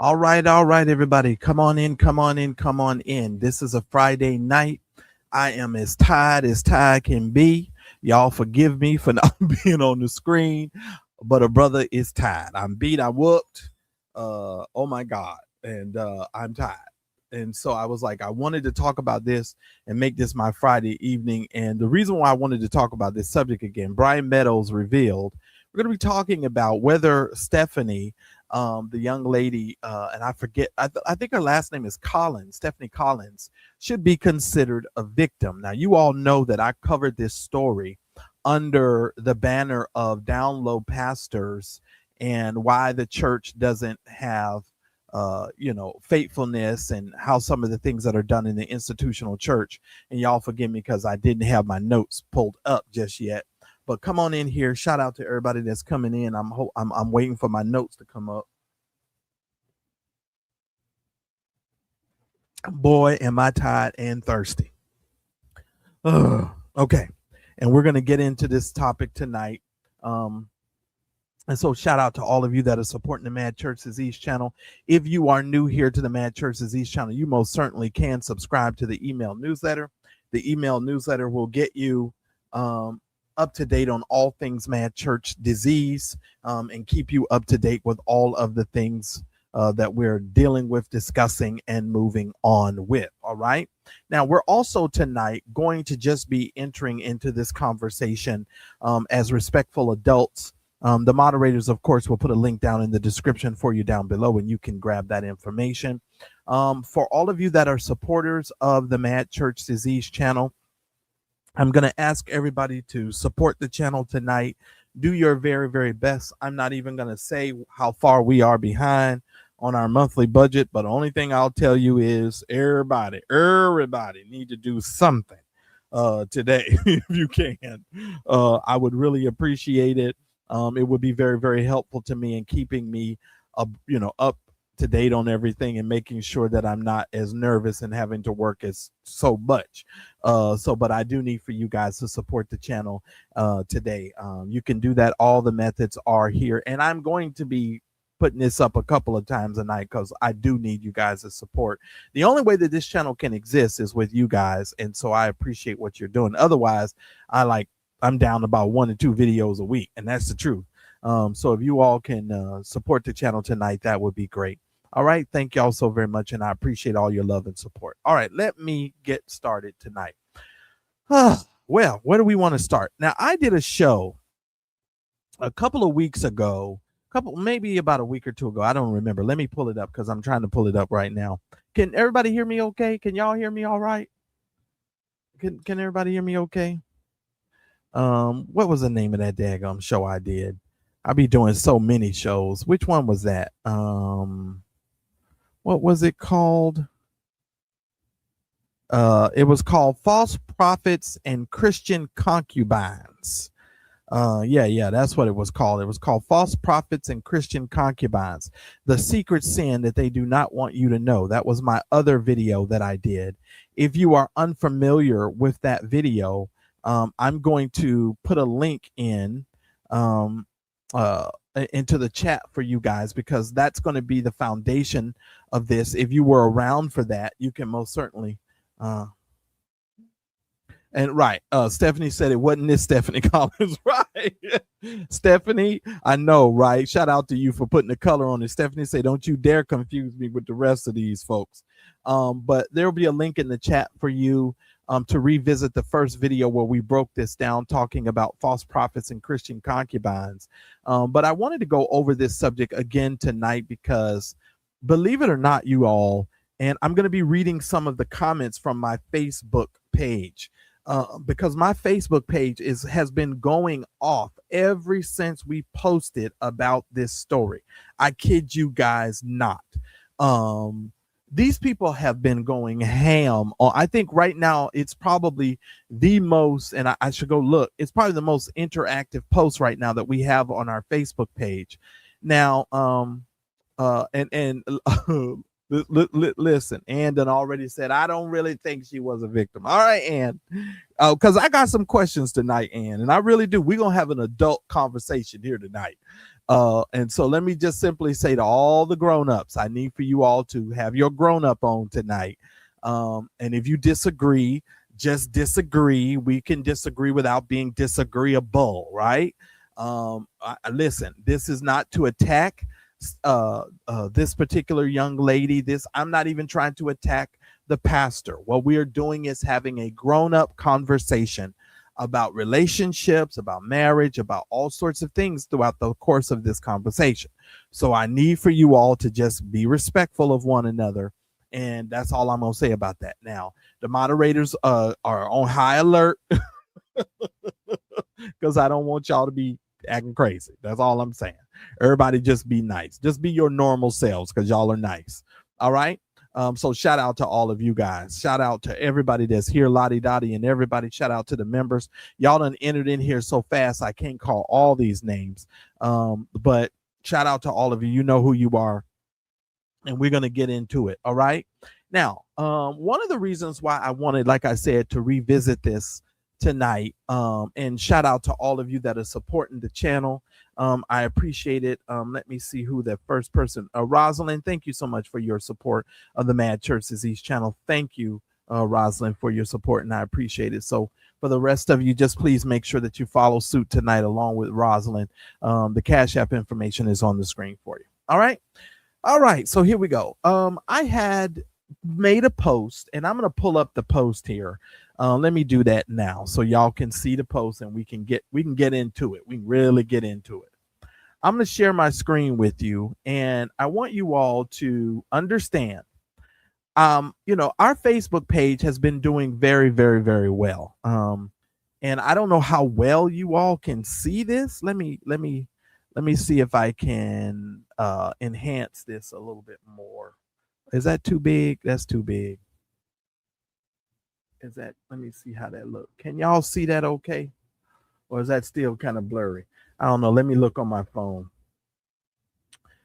All right, everybody. Come on in, come on in, come on in. This is a Friday night. I am as tired can be. Y'all forgive me for not being on the screen, but a brother is tired. I'm beat, I whooped. Oh my God. And I'm tired. And so I was like, I wanted to talk about this and make this my Friday evening. And the reason why I wanted to talk about this subject again, Brian Meadows revealed, we're going to be talking about whether Stephanie, the young lady, and I forget, I think her last name is Collins, Stephanie Collins, should be considered a victim. Now, you all know that I covered this story under the banner of Down Low Pastors and why the church doesn't have, faithfulness and how some of the things that are done in the institutional church. And y'all forgive me because I didn't have my notes pulled up just yet. But come on in here. Shout out to everybody that's coming in. I'm waiting for my notes to come up. Boy, am I tired and thirsty. Okay. And we're going to get into this topic tonight. And so shout out to all of you that are supporting the Mad Church Disease channel. If you are new here to the Mad Church Disease channel, you most certainly can subscribe to the email newsletter. The email newsletter will get you up to date on all things Mad Church Disease and keep you up to date with all of the things that we're dealing with, discussing, and moving on with. All right. Now, we're also tonight going to just be entering into this conversation as respectful adults. The moderators, of course, will put a link down in the description for you down below, and you can grab that information. For all of you that are supporters of the Mad Church Disease channel, I'm going to ask everybody to support the channel tonight. Do your very, very best. I'm not even going to say how far we are behind on our monthly budget, but the only thing I'll tell you is everybody need to do something today if you can. I would really appreciate it. It would be very, very helpful to me in keeping me up to date on everything and making sure that I'm not as nervous and having to work as so much. But I do need for you guys to support the channel today. You can do that. All the methods are here, and I'm going to be putting this up a couple of times a night because I do need you guys' support. The only way that this channel can exist is with you guys, and so I appreciate what you're doing. Otherwise, I'm down about 1 to 2 videos a week, and that's the truth. So if you all can support the channel tonight, that would be great. All right. Thank y'all so very much, and I appreciate all your love and support. All right. Let me get started tonight. Well, where do we want to start? Now, I did a show a couple of weeks ago, maybe about a week or two ago. I don't remember. Let me pull it up because I'm trying to pull it up right now. Can everybody hear me okay? Can y'all hear me all right? Can everybody hear me okay? What was the name of that daggum show I did? I'll be doing so many shows. Which one was that? What was it called? It was called False Prophets and Christian Concubines. Yeah, that's what it was called. It was called False Prophets and Christian Concubines, the secret sin that they do not want you to know. That was my other video that I did. If you are unfamiliar with that video, I'm going to put a link in into the chat for you guys, because that's going to be the foundation of this. If you were around for that, you can most certainly Stephanie said it wasn't this Stephanie Collins, right? Stephanie, I know, right? Shout out to you for putting the color on it. Stephanie said, don't you dare confuse me with the rest of these folks. But there'll be a link in the chat for you to revisit the first video where we broke this down, talking about false prophets and Christian concubines. But I wanted to go over this subject again tonight because, believe it or not, you all, and I'm going to be reading some of the comments from my Facebook page, because my Facebook page has been going off ever since we posted about this story. I kid you guys not. These people have been going ham on, I think right now it's probably the most, and I should go look, it's probably the most interactive post right now that we have on our Facebook page. Now, listen, Ann done already said, I don't really think she was a victim. All right, Ann, because I got some questions tonight, Ann, and I really do. We're going to have an adult conversation here tonight. And so let me just simply say to all the grown-ups, I need for you all to have your grown-up on tonight. And if you disagree, just disagree. We can disagree without being disagreeable, right? Listen, this is not to attack this particular young lady. This I'm not even trying to attack the pastor. What we are doing is having a grown-up conversation about relationships, about marriage, about all sorts of things throughout the course of this conversation. So I need for you all to just be respectful of one another. And that's all I'm going to say about that. Now, the moderators are on high alert because I don't want y'all to be acting crazy. That's all I'm saying. Everybody just be nice. Just be your normal selves because y'all are nice. All right. So shout out to all of you guys. Shout out to everybody that's here, Lottie Dottie, and everybody. Shout out to the members. Y'all done entered in here so fast I can't call all these names. But shout out to all of you. You know who you are. And we're going to get into it. All right. Now, one of the reasons why I wanted, like I said, to revisit this tonight, and shout out to all of you that are supporting the channel. I appreciate it. Let me see who the first person, Rosalind. Thank you so much for your support of the Mad Church Disease channel. Thank you, Rosalind, for your support, and I appreciate it. So for the rest of you, just please make sure that you follow suit tonight along with Rosalind. The Cash App information is on the screen for you. All right. All right, so here we go. I had made a post, and I'm going to pull up the post here. Let me do that now, so y'all can see the post, and we can get into it. We can really get into it. I'm going to share my screen with you, and I want you all to understand. You know, our Facebook page has been doing very, very, very well. And I don't know how well you all can see this. Let me see if I can enhance this a little bit more. Is that too big? That's too big. Is that, let me see how that looks. Can y'all see that okay? Or is that still kind of blurry? I don't know. Let me look on my phone.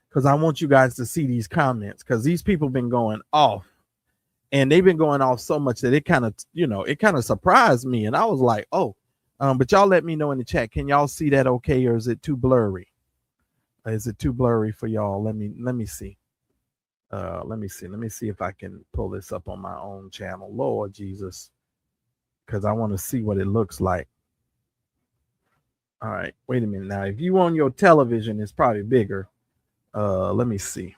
Because I want you guys to see these comments. Because these people been going off. And they've been going off so much that it kind of, you know, it kind of surprised me. And I was like, oh, but y'all let me know in the chat. Can y'all see that okay? Or is it too blurry? Is it too blurry for y'all? Let me see. Let me see if I can pull this up on my own channel. Lord Jesus, because I want to see what it looks like. All right, wait a minute now. If you on your television, it's probably bigger. Let me see.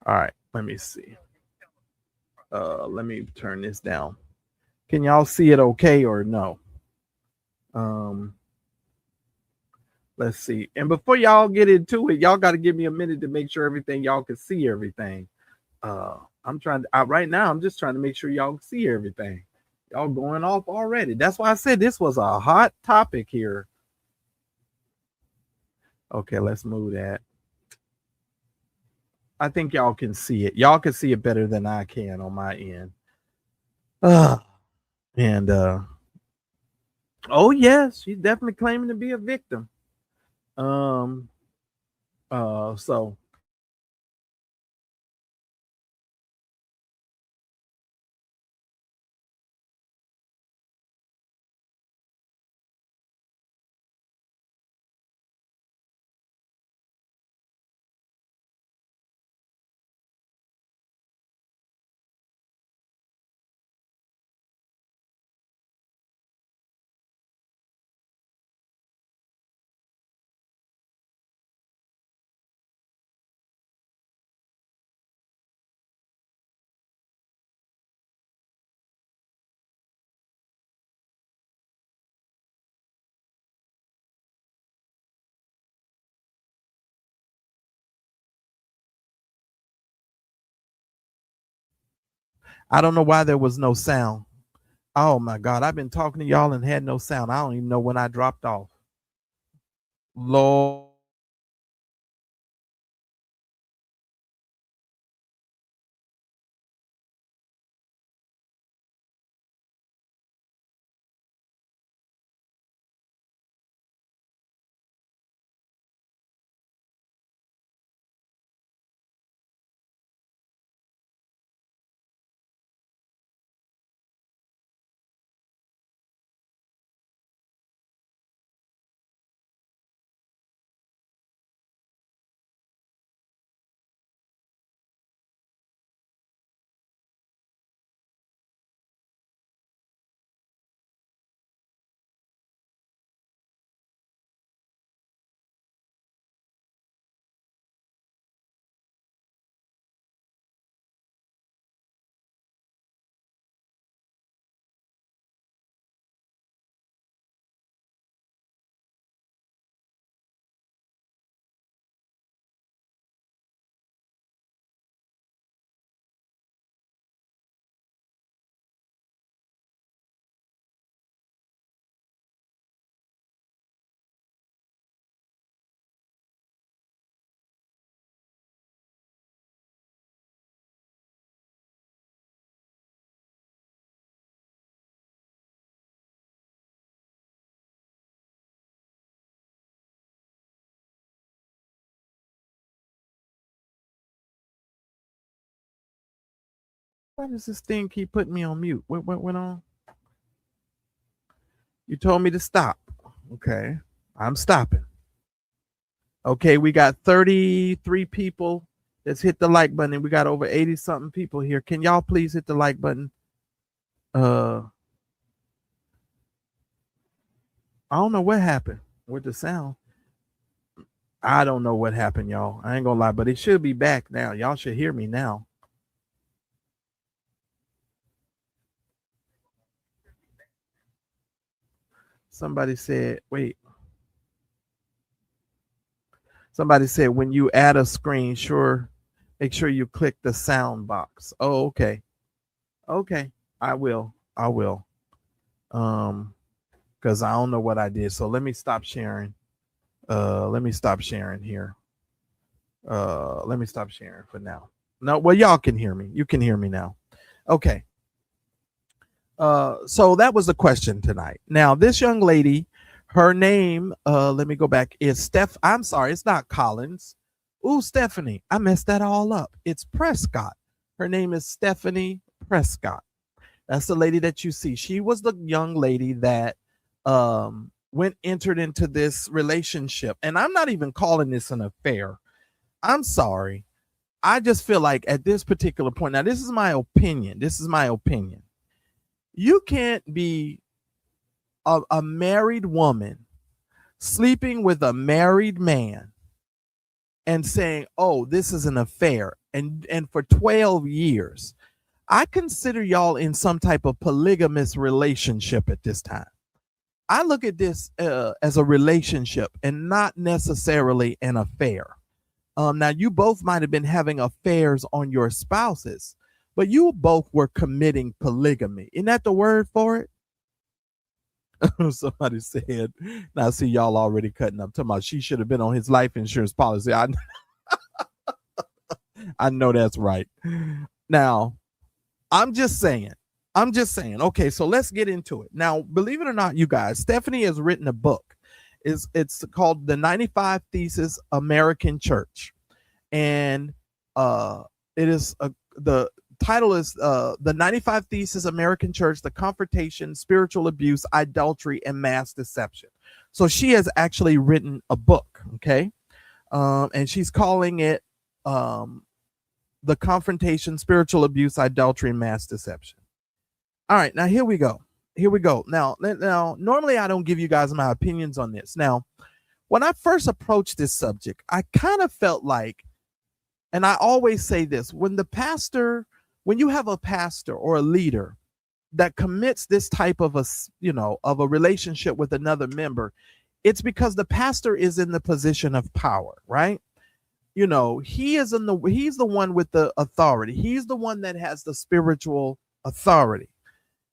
All right, let me see. Let me turn this down. Can y'all see it okay or no? Let's see. And before y'all get into it, y'all got to give me a minute to make sure everything y'all can see everything. I'm trying to right now. I'm just trying to make sure y'all can see everything. Y'all going off already. That's why I said this was a hot topic here. Okay, let's move that. I think y'all can see it. Y'all can see it better than I can on my end. And oh yes, she's definitely claiming to be a victim. So I don't know why there was no sound. Oh my God, I've been talking to y'all and had no sound. I don't even know when I dropped off. Lord. Why does this thing keep putting me on mute? What went on? You told me to stop. Okay, I'm stopping. Okay, we got 33 people that's hit the like button, and we got over 80 something people here. Can y'all please hit the like button? I don't know what happened with the sound. I don't know what happened, y'all. I ain't gonna lie, but it should be back now. Y'all should hear me now. Somebody said, wait. Somebody said when you add a screen, make sure you click the sound box. Oh, okay. Okay. I will. Because I don't know what I did. So let me stop sharing. Let me stop sharing here. Let me stop sharing for now. No, well, y'all can hear me. You can hear me now. Okay. So that was the question tonight. Now, this young lady, her name, let me go back, is Steph. I'm sorry, it's not Collins. Ooh, Stephanie. I messed that all up. It's Prescott. Her name is Stephanie Prescott. That's the lady that you see. She was the young lady that entered into this relationship. And I'm not even calling this an affair. I'm sorry. I just feel like at this particular point, now this is my opinion. You can't be a married woman sleeping with a married man and saying, oh, this is an affair. And for 12 years, I consider y'all in some type of polygamous relationship at this time. I look at this as a relationship and not necessarily an affair. Now, you both might have been having affairs on your spouses, but you both were committing polygamy. Isn't that the word for it? Somebody said, now see y'all already cutting up. Talking about she should have been on his life insurance policy. I know that's right. Now, I'm just saying. Okay, so let's get into it. Now, believe it or not, you guys, Stephanie has written a book. It's called The 95 Thesis American Church. And it is the title is The 95 Thesis American Church, the Confrontation, Spiritual Abuse, Idolatry, and Mass Deception. So she has actually written a book, okay? And she's calling it The Confrontation, Spiritual Abuse, Idolatry, and Mass Deception. All right, now here we go. Now, normally I don't give you guys my opinions on this. Now, when I first approached this subject, I kind of felt like, and I always say this, when you have a pastor or a leader that commits this type of a relationship with another member, it's because the pastor is in the position of power, right? He's the one with the authority. He's the one that has the spiritual authority.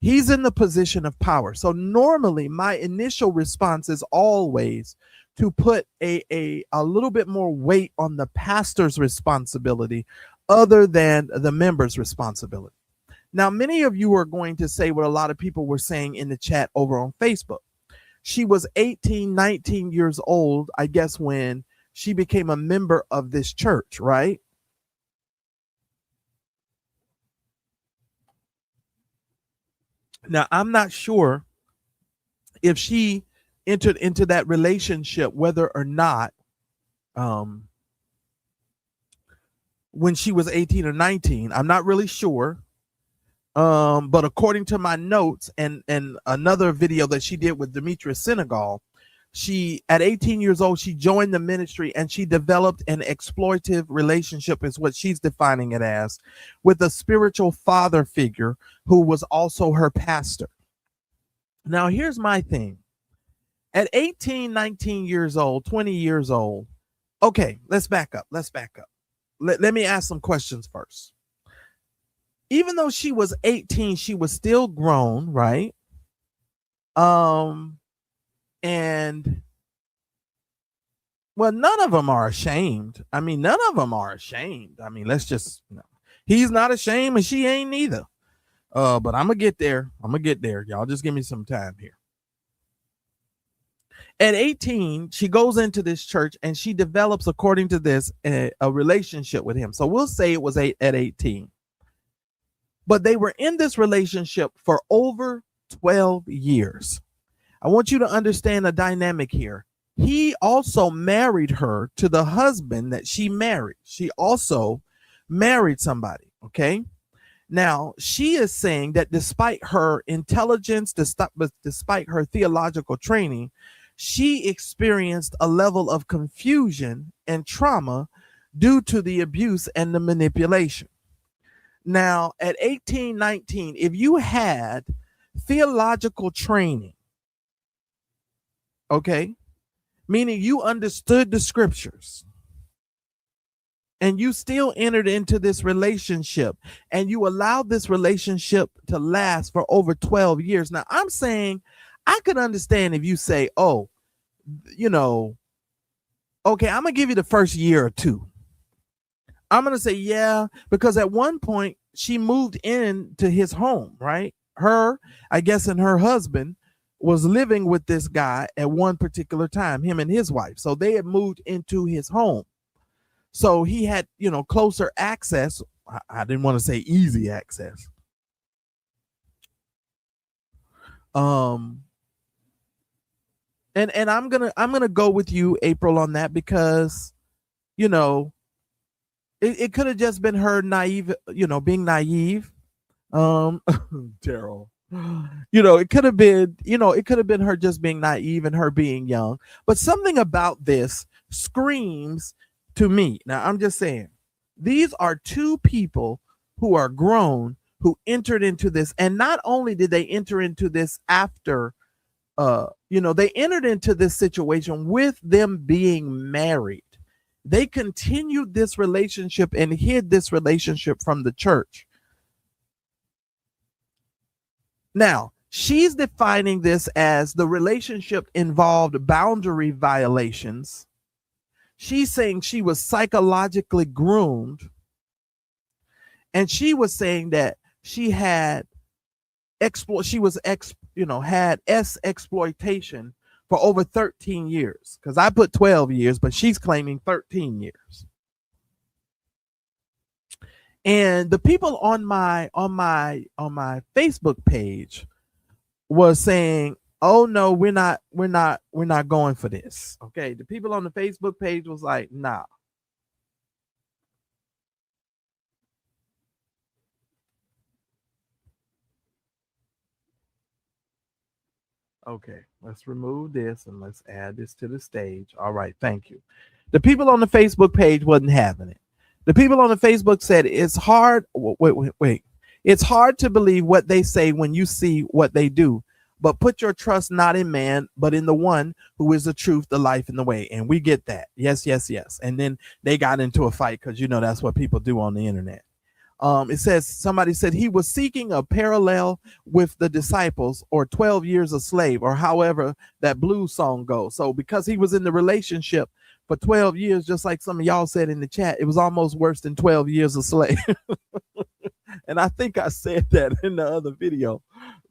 He's in the position of power. So normally my initial response is always to put a little bit more weight on the pastor's responsibility other than the member's responsibility. Now, many of you are going to say what a lot of people were saying in the chat over on Facebook. She was 18, 19 years old, I guess, when she became a member of this church, right? Now, I'm not sure if she entered into that relationship, whether or not when she was 18 or 19. I'm not really sure. But according to my notes and another video that she did with Demetrius Senegal, she, at 18 years old, she joined the ministry and she developed an exploitative relationship, is what she's defining it as, with a spiritual father figure who was also her pastor. Now, here's my thing. At 18, 19 years old, 20 years old, okay, let's back up. Let me ask some questions first. Even though she was 18, she was still grown, right? And well, none of them are ashamed. I mean, let's just, he's not ashamed and she ain't neither. But I'm gonna get there. Y'all just give me some time here. At 18, she goes into this church and she develops, according to this, a relationship with him. So we'll say it was at 18. But they were in this relationship for over 12 years. I want you to understand the dynamic here. He also married her to the husband that she married. She also married somebody. Okay. Now, she is saying that despite her intelligence, despite her theological training, she experienced a level of confusion and trauma due to the abuse and the manipulation. Now, at 18, 19, if you had theological training, okay, meaning you understood the scriptures, and you still entered into this relationship and you allowed this relationship to last for over 12 years. Now, I'm saying I could understand if you say, oh, you know, okay, I'm going to give you the first year or two. I'm going to say, yeah, because at one point she moved into his home, right? Her, I guess, and her husband was living with this guy at one particular time, him and his wife. So they had moved into his home. So he had, closer access. I didn't want to say easy access. And I'm gonna go with you, April, on that because, it could have just been her naive, being naive. Daryl. It could have been, her just being naive and her being young. But something about this screams to me. Now, I'm just saying, these are two people who are grown who entered into this. And not only did they enter into this after, they entered into this situation with them being married. They continued this relationship and hid this relationship from the church. Now, she's defining this as the relationship involved boundary violations. She's saying she was psychologically groomed. And she was saying that she had had exploitation for over 13 years. Because I put 12 years, but she's claiming 13 years. And the people on my Facebook page was saying, "Oh no, we're not going for this." Okay, the people on the Facebook page was like, "Nah." Okay, let's remove this and let's add this to the stage. All right, thank you. The people on the Facebook page wasn't having it. The people on the Facebook said it's hard. Wait. It's hard to believe what they say when you see what they do, but put your trust not in man, but in the one who is the truth, the life, and the way. And we get that. Yes, yes, yes. And then they got into a fight because, that's what people do on the internet. It says somebody said he was seeking a parallel with the disciples or 12 years a slave or however that blues song goes. So because he was in the relationship for 12 years, just like some of y'all said in the chat, it was almost worse than 12 years a slave. And I think I said that in the other video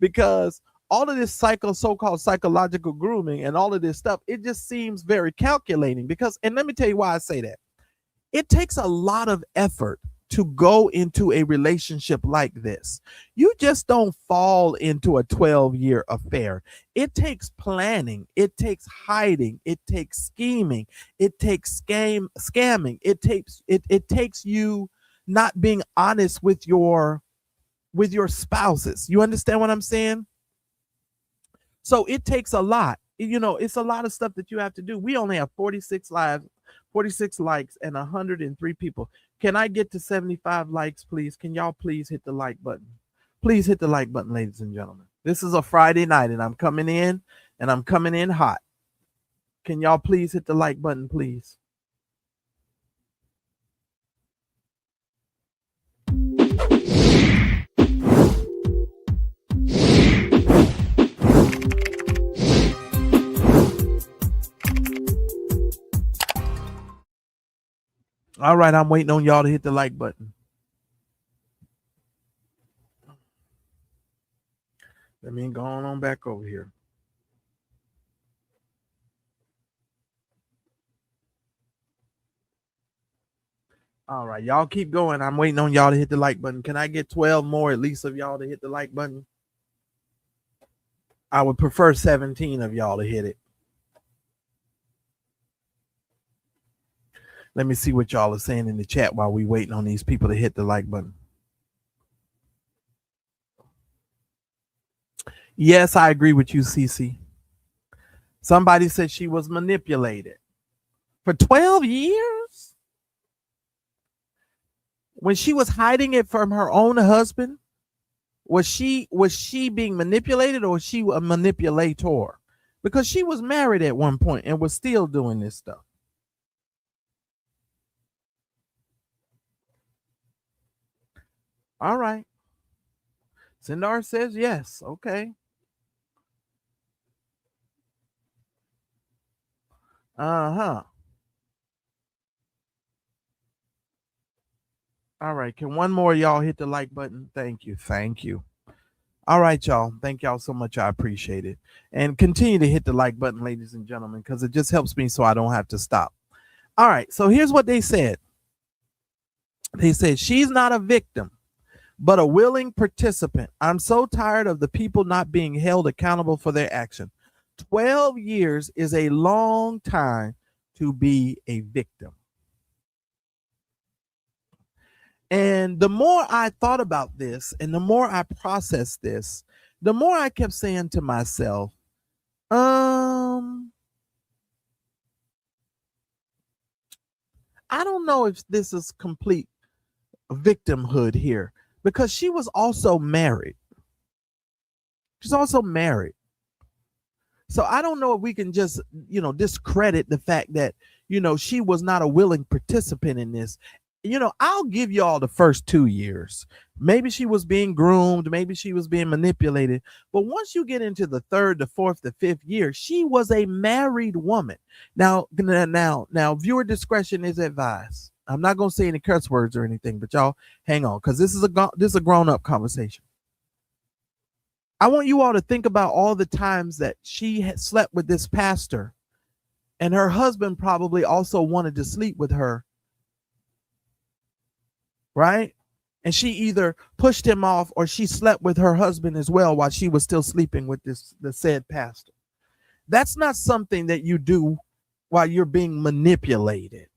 because all of this so-called psychological grooming and all of this stuff, it just seems very calculating because, and let me tell you why I say that. It takes a lot of effort to go into a relationship like this. You just don't fall into a 12-year affair. It takes planning, it takes hiding, it takes scheming, it takes scamming, it takes you not being honest with your spouses. You understand what I'm saying? So it takes a lot. It's a lot of stuff that you have to do. We only have 46 lives, 46 likes, and 103 people. Can I get to 75 likes, please? Can y'all please hit the like button? Please hit the like button, ladies and gentlemen. This is a Friday night, and I'm coming in hot. Can y'all please hit the like button, please? All right, I'm waiting on y'all to hit the like button. Let me go on back over here. All right, y'all keep going. I'm waiting on y'all to hit the like button. Can I get 12 more at least of y'all to hit the like button? I would prefer 17 of y'all to hit it. Let me see what y'all are saying in the chat while we waiting on these people to hit the like button. Yes, I agree with you, Cece. Somebody said she was manipulated for 12 years when she was hiding it from her own husband. Was she being manipulated, or was she a manipulator? Because she was married at one point and was still doing this stuff. All right. Sindar says yes. Okay. Uh-huh. All right. Can one more of y'all hit the like button? Thank you. Thank you. All right, y'all. Thank y'all so much. I appreciate it. And continue to hit the like button, ladies and gentlemen, because it just helps me so I don't have to stop. All right. So here's what they said. They said she's not a victim, but a willing participant. I'm so tired of the people not being held accountable for their action. 12 years is a long time to be a victim. And the more I thought about this and the more I processed this, the more I kept saying to myself, I don't know if this is complete victimhood here, because she was also married. She's also married. So I don't know if we can just, discredit the fact that, she was not a willing participant in this. I'll give y'all the first 2 years. Maybe she was being groomed, maybe she was being manipulated. But once you get into the third, the fourth, the fifth year, she was a married woman. Now, viewer discretion is advised. I'm not going to say any curse words or anything, but y'all hang on, because this is a grown-up conversation. I want you all to think about all the times that she had slept with this pastor, and her husband probably also wanted to sleep with her, right? And she either pushed him off or she slept with her husband as well while she was still sleeping with the said pastor. That's not something that you do while you're being manipulated.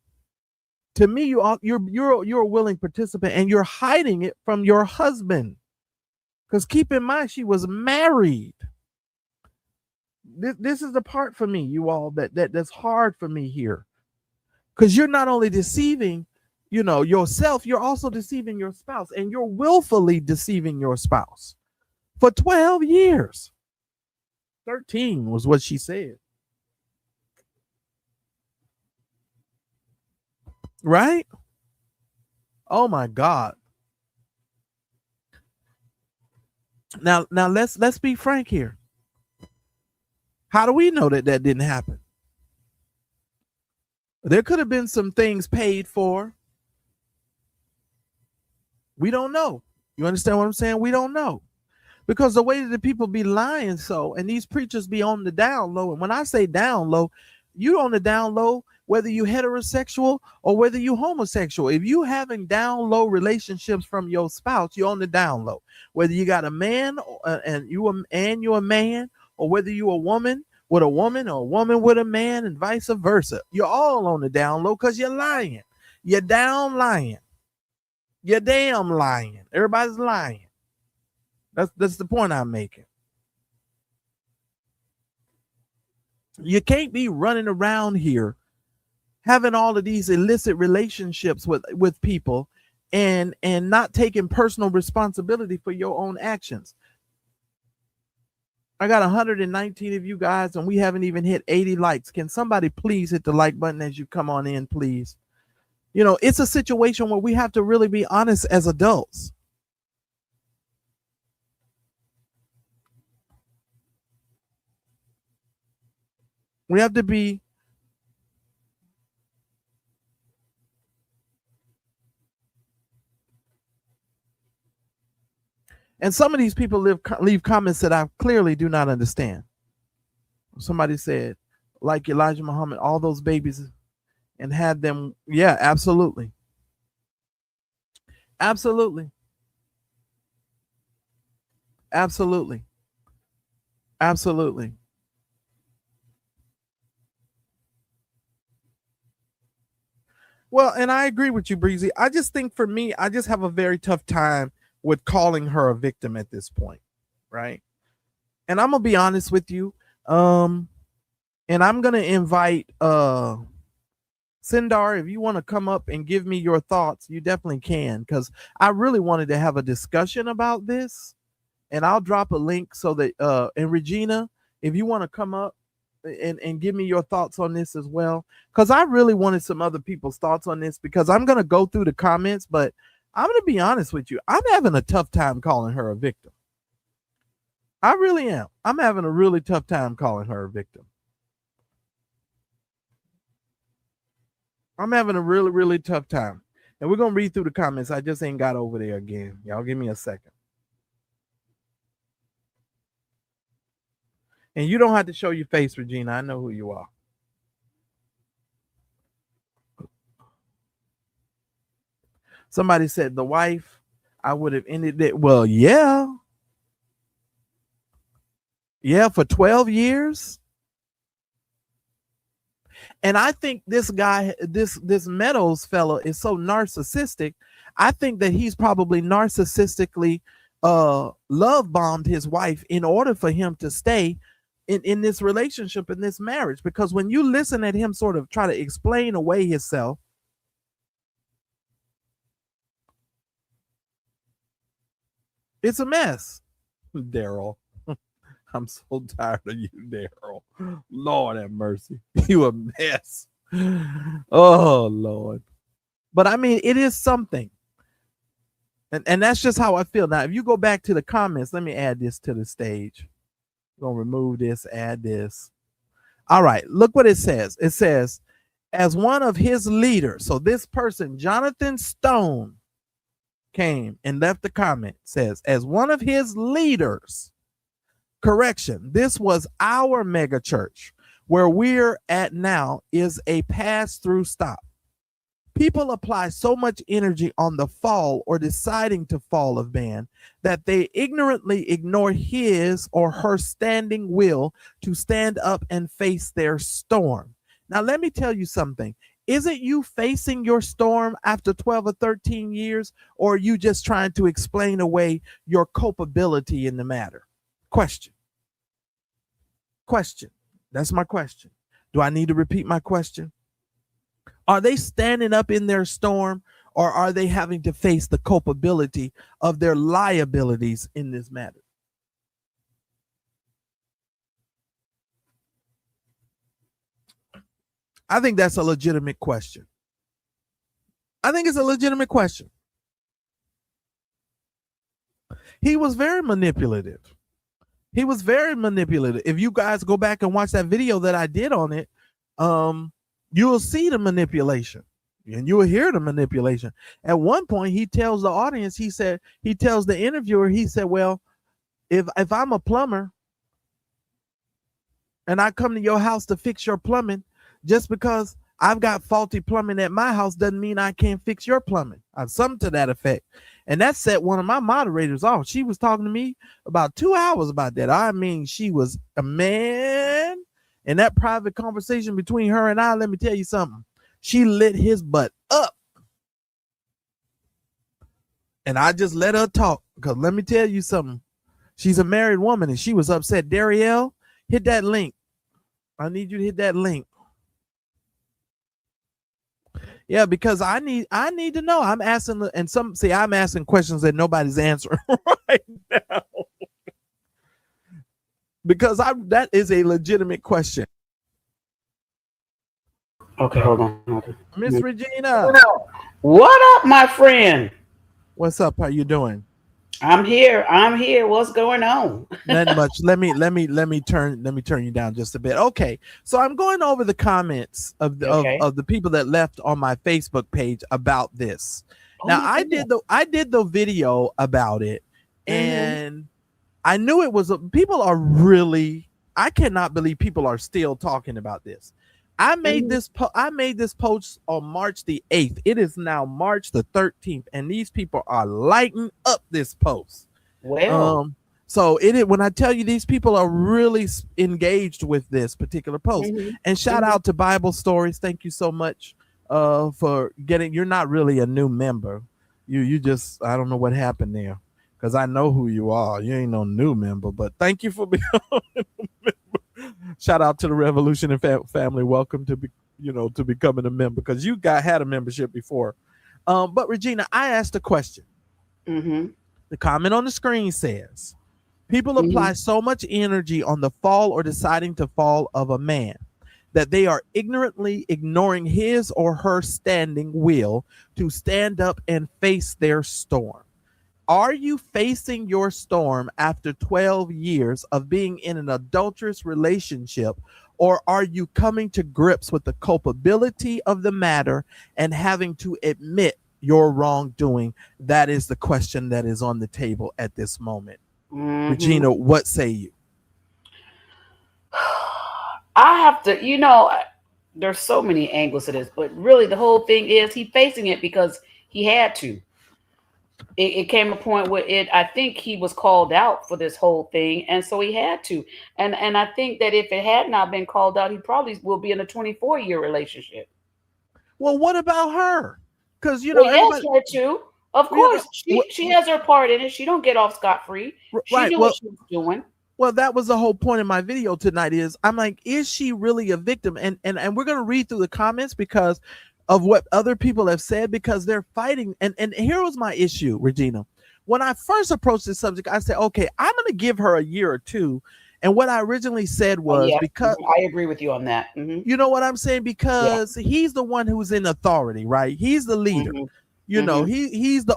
To me, you're a willing participant, and you're hiding it from your husband. Because keep in mind, she was married. This is the part for me, you all, that's hard for me here. Because you're not only deceiving, yourself, you're also deceiving your spouse, and you're willfully deceiving your spouse for 12 years. 13 was what she said. Right? Oh my God. Now let's be frank here. How do we know that didn't happen? There could have been some things paid for. We don't know. You understand what I'm saying? We don't know. Because the way that the people be lying and these preachers be on the down low. And when I say down low, you on the down low, whether you heterosexual or whether you homosexual. If you having down low relationships from your spouse, you're on the down low. Whether you got a man and you're a man, or whether you a woman with a woman or a woman with a man, and vice versa, you're all on the down low because you're lying. You're down lying. You're damn lying. Everybody's lying. That's the point I'm making. You can't be running around here having all of these illicit relationships with people and not taking personal responsibility for your own actions. I got 119 of you guys, and we haven't even hit 80 likes. Can somebody please hit the like button as you come on in, please? It's a situation where we have to really be honest as adults. We have to be. And some of these people leave comments that I clearly do not understand. Somebody said, like Elijah Muhammad, all those babies and had them. Yeah, absolutely. Absolutely. Absolutely. Absolutely. Well, and I agree with you, Breezy. I just think for me, I just have a very tough time with calling her a victim at this point, right? And I'm gonna be honest with you. Um, and I'm gonna invite Sindar, if you want to come up and give me your thoughts, you definitely can, because I really wanted to have a discussion about this. And I'll drop a link so that and Regina, if you want to come up and give me your thoughts on this as well, because I really wanted some other people's thoughts on this, because I'm gonna go through the comments, but I'm gonna be honest with you, I'm having a tough time calling her a victim. I really am. I'm having a really tough time calling her a victim. I'm having a really, really tough time. And we're gonna read through the comments. I just ain't got over there again. Y'all give me a second. And you don't have to show your face, Regina. I know who you are. Somebody said the wife, I would have ended it. Well, yeah. Yeah, for 12 years. And I think this guy, this Meadows fellow is so narcissistic. I think that he's probably narcissistically love bombed his wife in order for him to stay in this relationship, in this marriage. Because when you listen at him sort of try to explain away himself, it's a mess. Daryl, I'm so tired of you, Daryl. Lord have mercy. You a mess. Oh, Lord. But I mean, it is something. And that's just how I feel. Now, if you go back to the comments, let me add this to the stage. I'm going to remove this, add this. All right, look what it says. It says, as one of his leaders, so this person, Jonathan Stone, came and left the comment, says, as one of his leaders, correction, this was our mega church. Where we're at now is a pass-through stop. People apply so much energy on the fall or deciding to fall of man that they ignorantly ignore his or her standing will to stand up and face their storm. Now, let me tell you something. Isn't you facing your storm after 12 or 13 years, or are you just trying to explain away your culpability in the matter? Question. That's my question. Do I need to repeat my question? Are they standing up in their storm, or are they having to face the culpability of their liabilities in this matter? I think that's a legitimate question. I think it's a legitimate question. He was very manipulative. If you guys go back and watch that video that I did on it, you'll see the manipulation and you'll hear the manipulation. At one point, he tells the audience, he tells the interviewer, he said, well, if I'm a plumber and I come to your house to fix your plumbing, just because I've got faulty plumbing at my house doesn't mean I can't fix your plumbing. Something to that effect. And that set one of my moderators off. She was talking to me about 2 hours about that. I mean, she was a man. In that private conversation between her and I, let me tell you something. She lit his butt up. And I just let her talk, because let me tell you something. She's a married woman and she was upset. Darielle, hit that link. I need you to hit that link. Yeah, because I need to know. I'm asking, and I'm asking questions that nobody's answering right now. Because that is a legitimate question. Okay, hold on. Miss Regina. What up, my friend? What's up? How you doing? I'm here. What's going on? Not much. Let me turn you down just a bit. Okay. So I'm going over the comments of the people that left on my Facebook page about this. Now I did the video about it, and I knew it was people are really, I cannot believe people are still talking about this. I made this post on March the 8th. It is now March the 13th, and these people are lighting up this post. Well, Um, so when I tell you these people are really engaged with this particular post. mhm, And shout mhm. out to Bible Stories. Thank you so much for getting. You're not really a new member. You just, I don't know what happened there, because I know who you are. You ain't no new member, but thank you for being. Shout out to the Revolution and family. Welcome to to becoming a member, because you had a membership before. But Regina, I asked a question. Mhm. The comment on the screen says, people apply Mhm. so much energy on the fall or deciding to fall of a man that they are ignorantly ignoring his or her standing will to stand up and face their storm. Are you facing your storm after 12 years of being in an adulterous relationship, or are you coming to grips with the culpability of the matter and having to admit your wrongdoing? That is the question that is on the table at this moment. Mhm. Regina, what say you? I have to, there's so many angles to this, but really the whole thing is he facing it because he had to. It came a point where I think he was called out for this whole thing, and so he had to. And I think that if it had not been called out, he probably will be in a 24-year relationship. Well, what about her? Because Well, yes, everybody, her too. Of you know, course, she has her part in it. She don't get off scot free. She right. knew what she was doing. Well, that was the whole point of my video tonight. Is I'm like, is she really a victim? And we're gonna read through the comments because of what other people have said, because they're fighting. And here was my issue, Regina. When I first approached this subject, I said, okay, I'm gonna give her a year or two. And what I originally said was, Yeah, because I agree with you on that. you know what I'm saying, Yeah. because he's the one who's in authority, right? He's the leader. hmm You know, hmm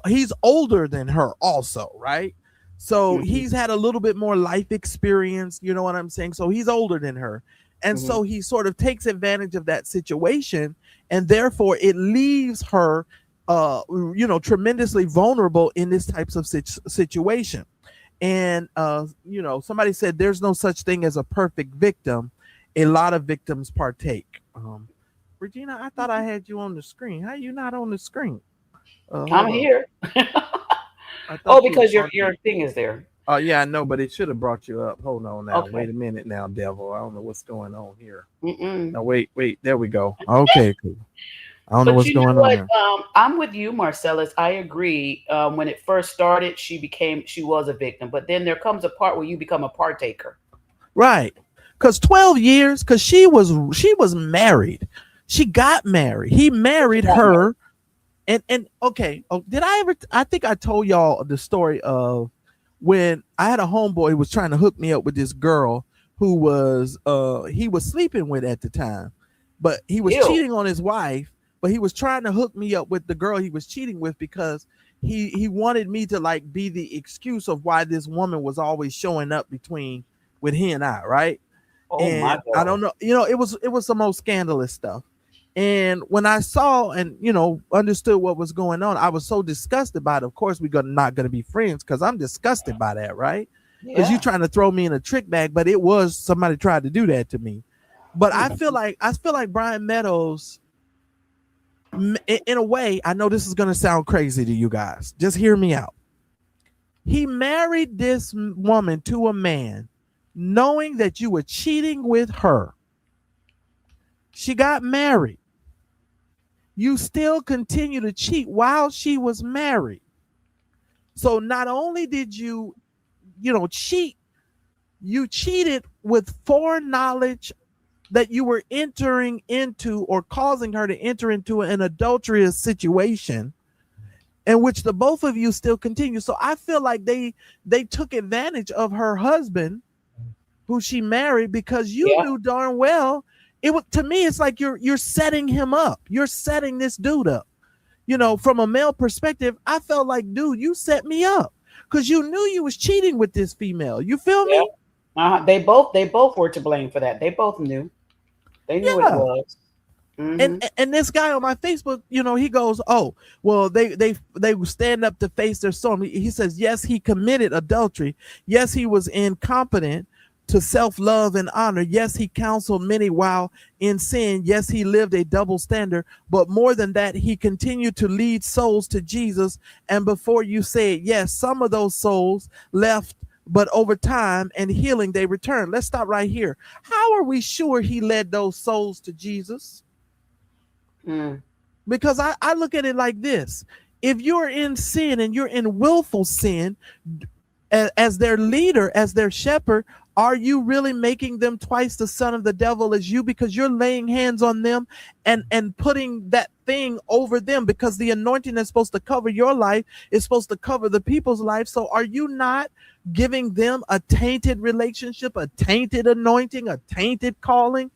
he's older than her also, right? So hmm he's had a little bit more life experience, you know what I'm saying? So he's older than her. And hmm so he sort of takes advantage of that situation, and therefore it leaves her tremendously vulnerable in this types of situation. And somebody said there's no such thing as a perfect victim. A lot of victims partake. Regina, I thought I had you on the screen. How are you not on the screen? I'm Hold on. here. I Oh, thought you was because your on there. your thing is there. Oh yeah, I know, but it should have brought you up. Hold on now. Wait Okay. a minute now, devil. I don't know what's going on here. Mm-mm. No, wait. There we go. Okay, cool. I don't know But what's you know going on what? here. I'm with you, Marcellus. I agree. When it first started, she was a victim, but then there comes a part where you become a partaker. Right. Because 12 years, because she was married. She got married. He She married got married. her. And okay. Oh, did I ever I think I told y'all the story of when I had a homeboy who was trying to hook me up with this girl who was he was sleeping with at the time. But he was Ew. cheating on his wife, but he was trying to hook me up with the girl he was cheating with, because he wanted me to like be the excuse of why this woman was always showing up between with he and I, right? Oh my And I God. don't know, it was the most scandalous stuff. And when I saw and understood what was going on, I was so disgusted by it. Of course, we're not gonna be friends because I'm disgusted by that, right? Because you Yeah. trying to throw me in a trick bag, but it was somebody tried to do that to me. But I feel like Brian Meadows, in a way, I know this is gonna sound crazy to you guys. Just hear me out. He married this woman to a man, knowing that you were cheating with her. She got married. You still continue to cheat while she was married. So not only did cheat, you cheated with foreknowledge that you were entering into or causing her to enter into an adulterous situation in which the both of you still continue. So I feel like they took advantage of her husband who she married, because you Yeah. knew darn well it was, to me it's like you're setting him up. You're setting this dude up. From a male perspective, I felt like, dude, you set me up because you knew you was cheating with this female. You feel Yeah. me? They both were to blame for that. They both knew. They knew what it Yeah. was. And hmm and this guy on my Facebook, he goes, oh, well, they stand up to face their storm. He says, yes, he committed adultery. Yes, he was incompetent. to self-love and honor. Yes, he counseled many while in sin. Yes, he lived a double standard, but more than that, he continued to lead souls to Jesus. And before you say it, yes, some of those souls left, but over time and healing, they returned. Let's stop right here. How are we sure he led those souls to Jesus? Mm. Because I look at it like this. If you're in sin and you're in willful sin, as their leader, as their shepherd, are you really making them twice the son of the devil as you? Because you're laying hands on them and putting that thing over them, because the anointing that's supposed to cover your life is supposed to cover the people's life. So are you not giving them a tainted relationship, a tainted anointing, a tainted calling?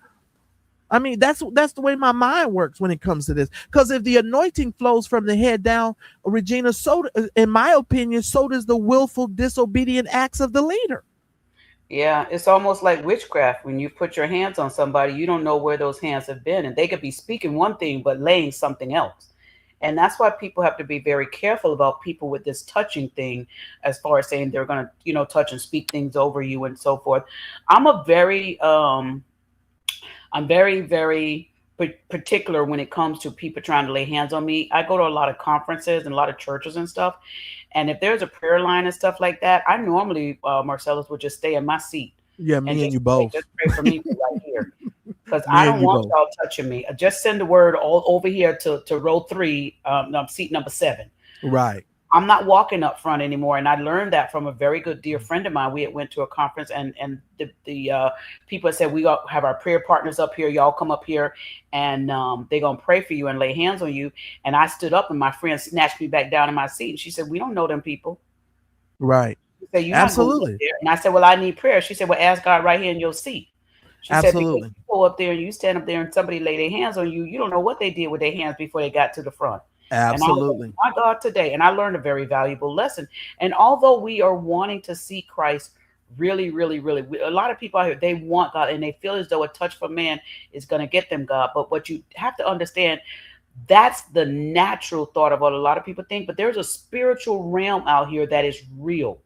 I mean, that's the way my mind works when it comes to this. Because if the anointing flows from the head down, Regina, so in my opinion, so does the willful disobedient acts of the leader. Yeah, it's almost like witchcraft. When you put your hands on somebody, you don't know where those hands have been, and they could be speaking one thing but laying something else. And that's why people have to be very careful about people with this touching thing, as far as saying they're going to, touch and speak things over you and so forth. I'm a very I'm very, very particular when it comes to people trying to lay hands on me. I go to a lot of conferences and a lot of churches and stuff. And if there's a prayer line and stuff like that, I normally, Marcellus, would just stay in my seat. Yeah, me and you both. Just pray for me right here. Because Me I and don't you want both. y'all touching me. Just send the word all over here to row 3, seat number 7. Right. I'm not walking up front anymore. And I learned that from a very good dear friend of mine. We had went to a conference, and the people said, we have our prayer partners up here. Y'all come up here, and they're going to pray for you and lay hands on you. And I stood up, and my friend snatched me back down in my seat. And she said, we don't know them people. Right. She said, you're not going Absolutely. up there. And I said, well, I need prayer. She said, well, ask God right here in your seat. She said, because Absolutely. you go up there and you stand up there and somebody lay their hands on you, you don't know what they did with their hands before they got to the front. And I was Absolutely. like, my God, today. And I learned a very valuable lesson. And although we are wanting to see Christ really, really, really, a lot of people out here, they want God and they feel as though a touch from man is going to get them God. But what you have to understand, that's the natural thought of what a lot of people think. But there's a spiritual realm out here that is real.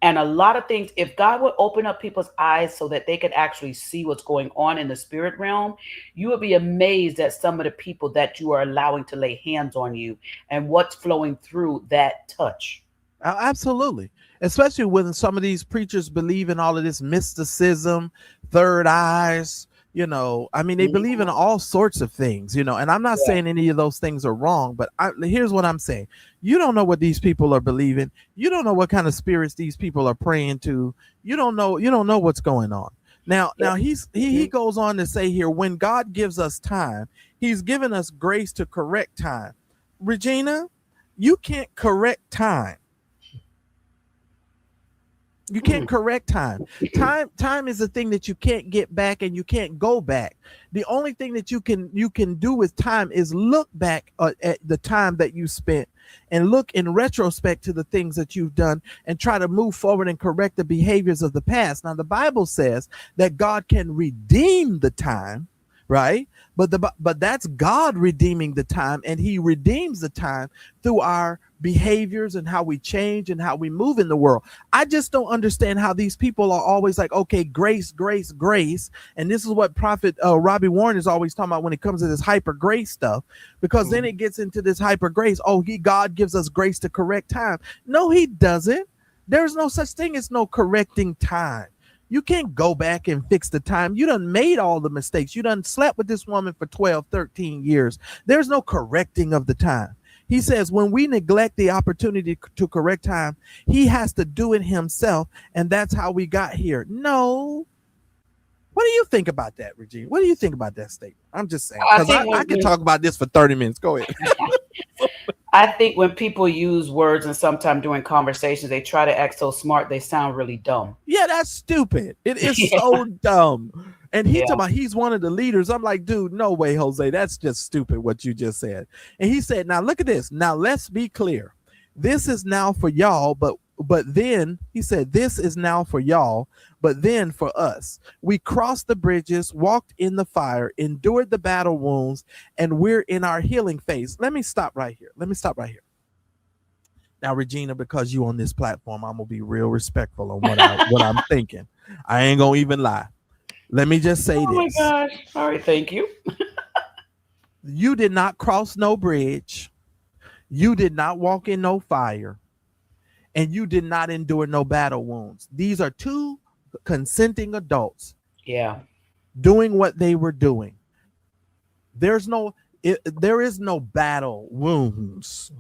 And a lot of things, if God would open up people's eyes so that they could actually see what's going on in the spirit realm, you would be amazed at some of the people that you are allowing to lay hands on you and what's flowing through that touch. Absolutely. Especially when some of these preachers believe in all of this mysticism, third eyes, I mean, they believe in all sorts of things, and I'm not Yeah. saying any of those things are wrong, but here's what I'm saying. You don't know what these people are believing. You don't know what kind of spirits these people are praying to. You don't know what's going on. Now, Yeah. he goes on to say here, when God gives us time, he's given us grace to correct time. Regina, you can't correct time. You can't correct time. Time is a thing that you can't get back and you can't go back. The only thing that you can do with time is look back at the time that you spent and look in retrospect to the things that you've done and try to move forward and correct the behaviors of the past. Now, the Bible says that God can redeem the time, right? But that's God redeeming the time, and he redeems the time through our behaviors and how we change and how we move in the world. I just don't understand how these people are always like, okay, grace, grace, grace. And this is what Prophet Robbie Warren is always talking about when it comes to this hyper grace stuff, because then it gets into this hyper grace. Oh, God gives us grace to correct time. No, he doesn't. There's no such thing as no correcting time. You can't go back and fix the time. You done made all the mistakes. You done slept with this woman for 12, 13 years. There's no correcting of the time. He says when we neglect the opportunity to correct time, he has to do it himself. And that's how we got here. No. What do you think about that, Regina? What do you think about that statement? I'm just saying, because I could talk about this for 30 minutes. Go ahead. I think when people use words and sometimes during conversations, they try to act so smart, they sound really dumb. Yeah, that's stupid. It is so dumb. And Yeah. talking about he's one of the leaders. I'm like, dude, no way, Jose. That's just stupid what you just said. And he said, now look at this. Now let's be clear. This is now for y'all, but then he said, this is now for y'all, but then for us. We crossed the bridges, walked in the fire, endured the battle wounds, and we're in our healing phase. Let me stop right here. Now, Regina, because you on this platform, I'm gonna be real respectful on what I'm thinking. I ain't gonna even lie. Let me just say Oh my this: gosh. All right, thank you. you did not cross no bridge, you did not walk in no fire, and you did not endure no battle wounds. These are two consenting adults Yeah. doing what they were doing. There's no, there is no battle wounds.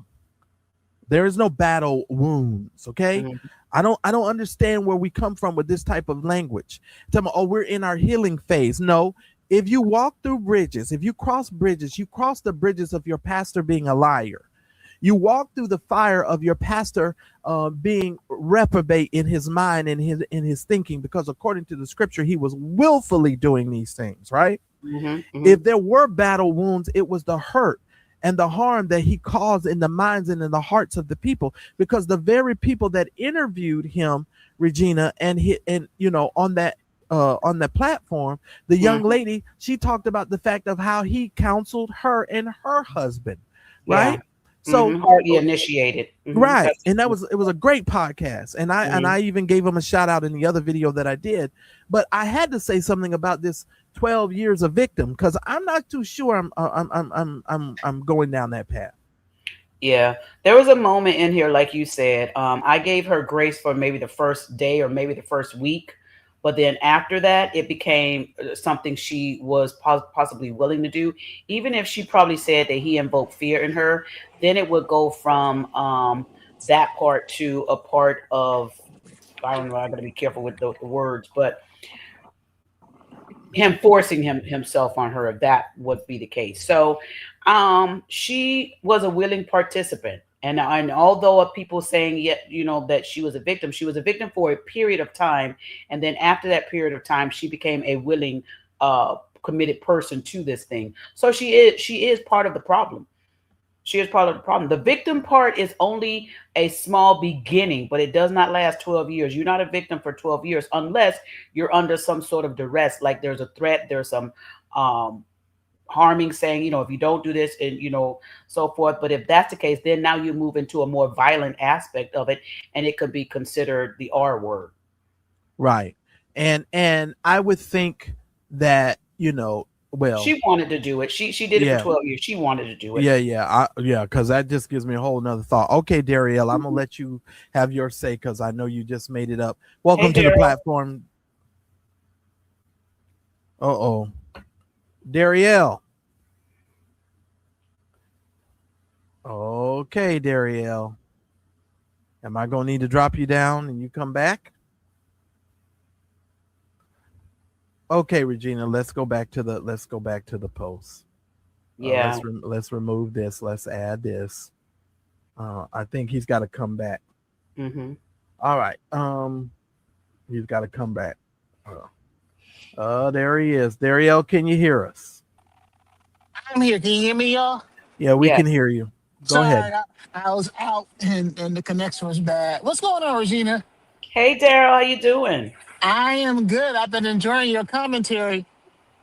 There is no battle wounds. Okay. Mhm. I don't understand where we come from with this type of language. Tell me, oh, we're in our healing phase. No, if you walk through bridges, if you cross bridges, you cross the bridges of your pastor being a liar. You walk through the fire of your pastor being reprobate in his mind and his thinking, because according to the scripture, he was willfully doing these things, right? Mhm. If Mhm. there were battle wounds, it was the hurt and the harm that he caused in the minds and in the hearts of the people, because the very people that interviewed him, Regina, and on that platform, the young Mhm. lady, she talked about the fact of how he counseled her and her husband, Yeah. right? So Hardly initiated. right, That's and true. it was a great podcast, and Mhm. I even gave him a shout out in the other video that I did. But I had to say something about this 12 years of victim, because I'm not too sure I'm going down that path. Yeah, there was a moment in here, like you said. I gave her grace for maybe the first day or maybe the first week, but then after that, it became something she was possibly willing to do. Even if she probably said that he invoked fear in her, then it would go from that part to a part of, I don't know. I got to be careful with the words, but him forcing himself on her, if that would be the case. So she was a willing participant, and although people saying yet that she was a victim for a period of time, and then after that period of time she became a willing uh committed person to this thing. So she is part of the problem. She is part of the problem. The victim part is only a small beginning, but it does not last 12 years. You're not a victim for 12 years unless you're under some sort of duress, like there's a threat, there's some um, harming, saying, if you don't do this and, so forth. But if that's the case, then now you move into a more violent aspect of it, and it could be considered the R word. Right, and I would think that well, She wanted to do it. She did it for yeah, 12 years. She wanted to do it. yeah, because that just gives me a whole nother thought. Okay, Darielle, I'm gonna let you have your say because I know you just made it up. Hey, Welcome to the Daryl. platform. Uh-oh, Darielle. Okay, Darielle. Am I gonna need to drop you down and you come back? Okay, Regina. Let's go back to the post. Yeah. Let's remove this. Let's add this. I think he's got to come back. Hmm. All right. He's got to come back. There he is. Darielle, can you hear us? I'm here. Can you hear me, y'all? Yeah, we Yeah. can hear you. Go Sorry, ahead. I was out and the connection was bad. What's going on, Regina? Hey, Daryl, how you doing? I am good. I've been enjoying your commentary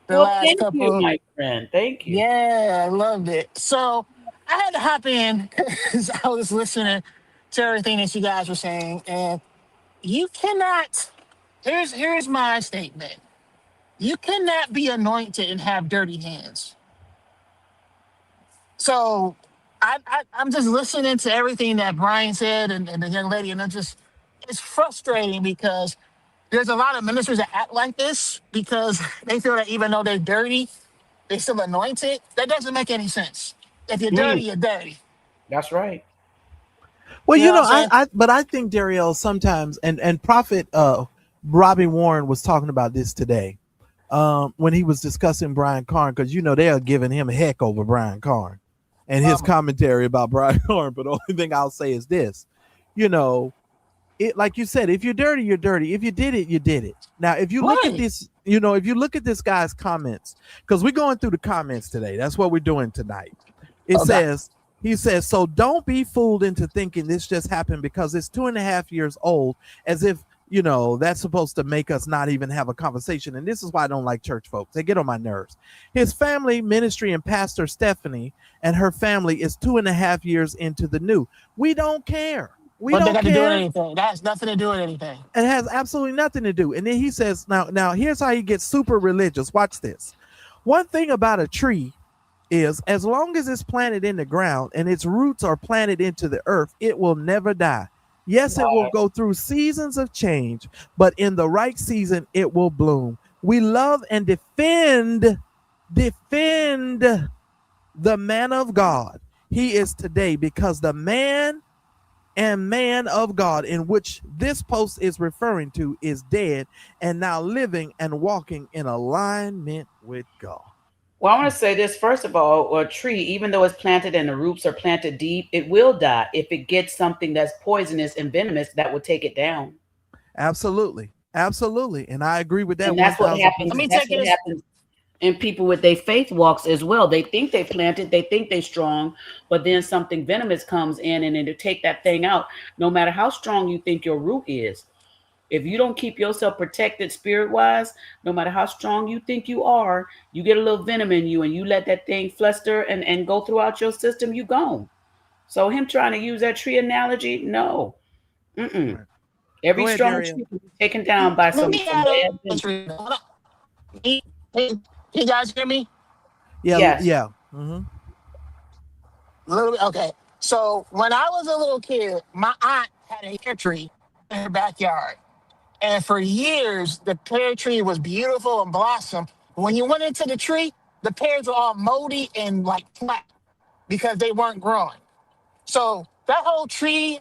the Well, last thank you, couple. my friend. Thank you. Yeah, I loved it. So I had to hop in because I was listening to everything that you guys were saying, and you cannot. Here's my statement. You cannot be anointed and have dirty hands. So I'm just listening to everything that Brian said and the young lady, and it's frustrating because there's a lot of ministers that act like this because they feel that even though they're dirty, they still anointed. That doesn't make any sense. If you're Mm, dirty, you're dirty. that's right. Well, You know what I'm saying? but I think Darielle sometimes, and Prophet Robbie Warren was talking about this today when he was discussing Brian Carn, because they are giving him heck over Brian Carn and his Um, commentary about Brian Carn. But the only thing I'll say is this, you know, it, like you said, if you're dirty, you're dirty. If you did it, you did it. Now, if you look at right. this, if you look at this guy's comments, because we're going through the comments today, that's what we're doing tonight. It Okay. says, he says, so don't be fooled into thinking this just happened because it's 2.5 years old, as if, that's supposed to make us not even have a conversation. And this is why I don't like church folks. They get on my nerves. His family, ministry, and Pastor Stephanie and her family is 2.5 years into the new. We don't care. We But they don't got to do care. anything. That has nothing to do with anything. It has absolutely nothing to do. And then he says, now here's how he gets super religious. Watch this. One thing about a tree is as long as it's planted in the ground and its roots are planted into the earth, it will never die. Yes, it will go through seasons of change, but in the right season, it will bloom. We love and defend the man of God. He is today because the man of God in which this post is referring to is dead and now living and walking in alignment with God. Well, I want to say this first of all: a tree, even though it's planted and the roots are planted deep, it will die if it gets something that's poisonous and venomous that will take it down. Absolutely, absolutely, and I agree with that. And that's what 1000%. happens. Let me That's take what this. happens in people with their faith walks as well. They think they planted, they think they're strong, but then something venomous comes in and then to take that thing out. No matter how strong you think your root is, if you don't keep yourself protected spirit wise, no matter how strong you think you are, you get a little venom in you and you let that thing fluster and go throughout your system, you gone. So him trying to use that tree analogy, no. Mm-mm. Right. Every Go ahead, strong Dario. tree can be taken down by Let some me add bad a venom. Can you guys hear me? Yeah, Yes. yeah. Mm-hmm. A little bit. Okay. So when I was a little kid, my aunt had a pear tree in her backyard. And for years, the pear tree was beautiful and blossomed. When you went into the tree, the pears were all moldy and like flat because they weren't growing. So that whole tree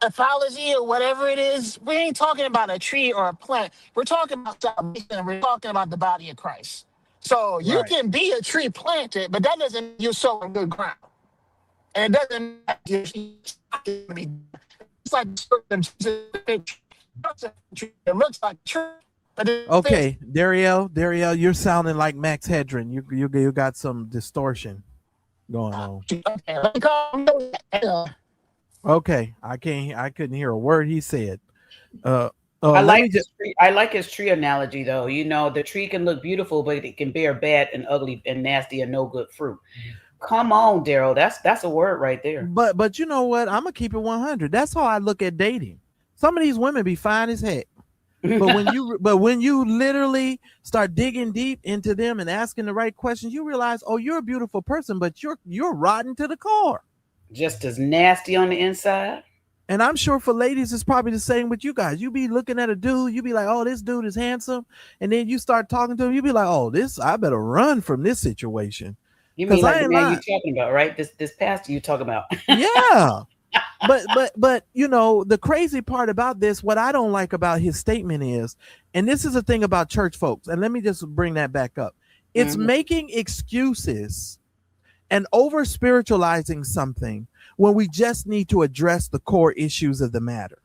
ethology or whatever it is, we ain't talking about a tree or a plant. We're talking about salvation. We're talking about the body of Christ. So you Right. can be a tree planted, but that doesn't mean you're sowing good ground. And it doesn't matter if it's like it looks like a tree, but it's Okay, Dario, you're sounding like Max Hedren. You got some distortion going on. okay. Let me call Okay, I couldn't hear a word he said. Uh, I let like me just. his tree. I like his tree analogy, though. You know, the tree can look beautiful, but it can bear bad and ugly and nasty and no good fruit. Come on, Daryl. That's a word right there. But you know what? I'm gonna keep it 100. That's how I look at dating. Some of these women be fine as heck. But when you literally start digging deep into them and asking the right questions, you realize, oh, you're a beautiful person, but you're rotten to the core. Just as nasty on the inside. And I'm sure for ladies, it's probably the same with you guys. You be looking at a dude, you be like, oh, this dude is handsome. And then you start talking to him, you be like, oh, I better run from this situation. You Because mean like I the ain't man lying. you talking about, right? This pastor you talking about. Yeah. But you know, the crazy part about this, what I don't like about his statement is, and this is the thing about church folks, and let me just bring that back up. It's Mhm. making excuses and over spiritualizing something when we just need to address the core issues of the matter.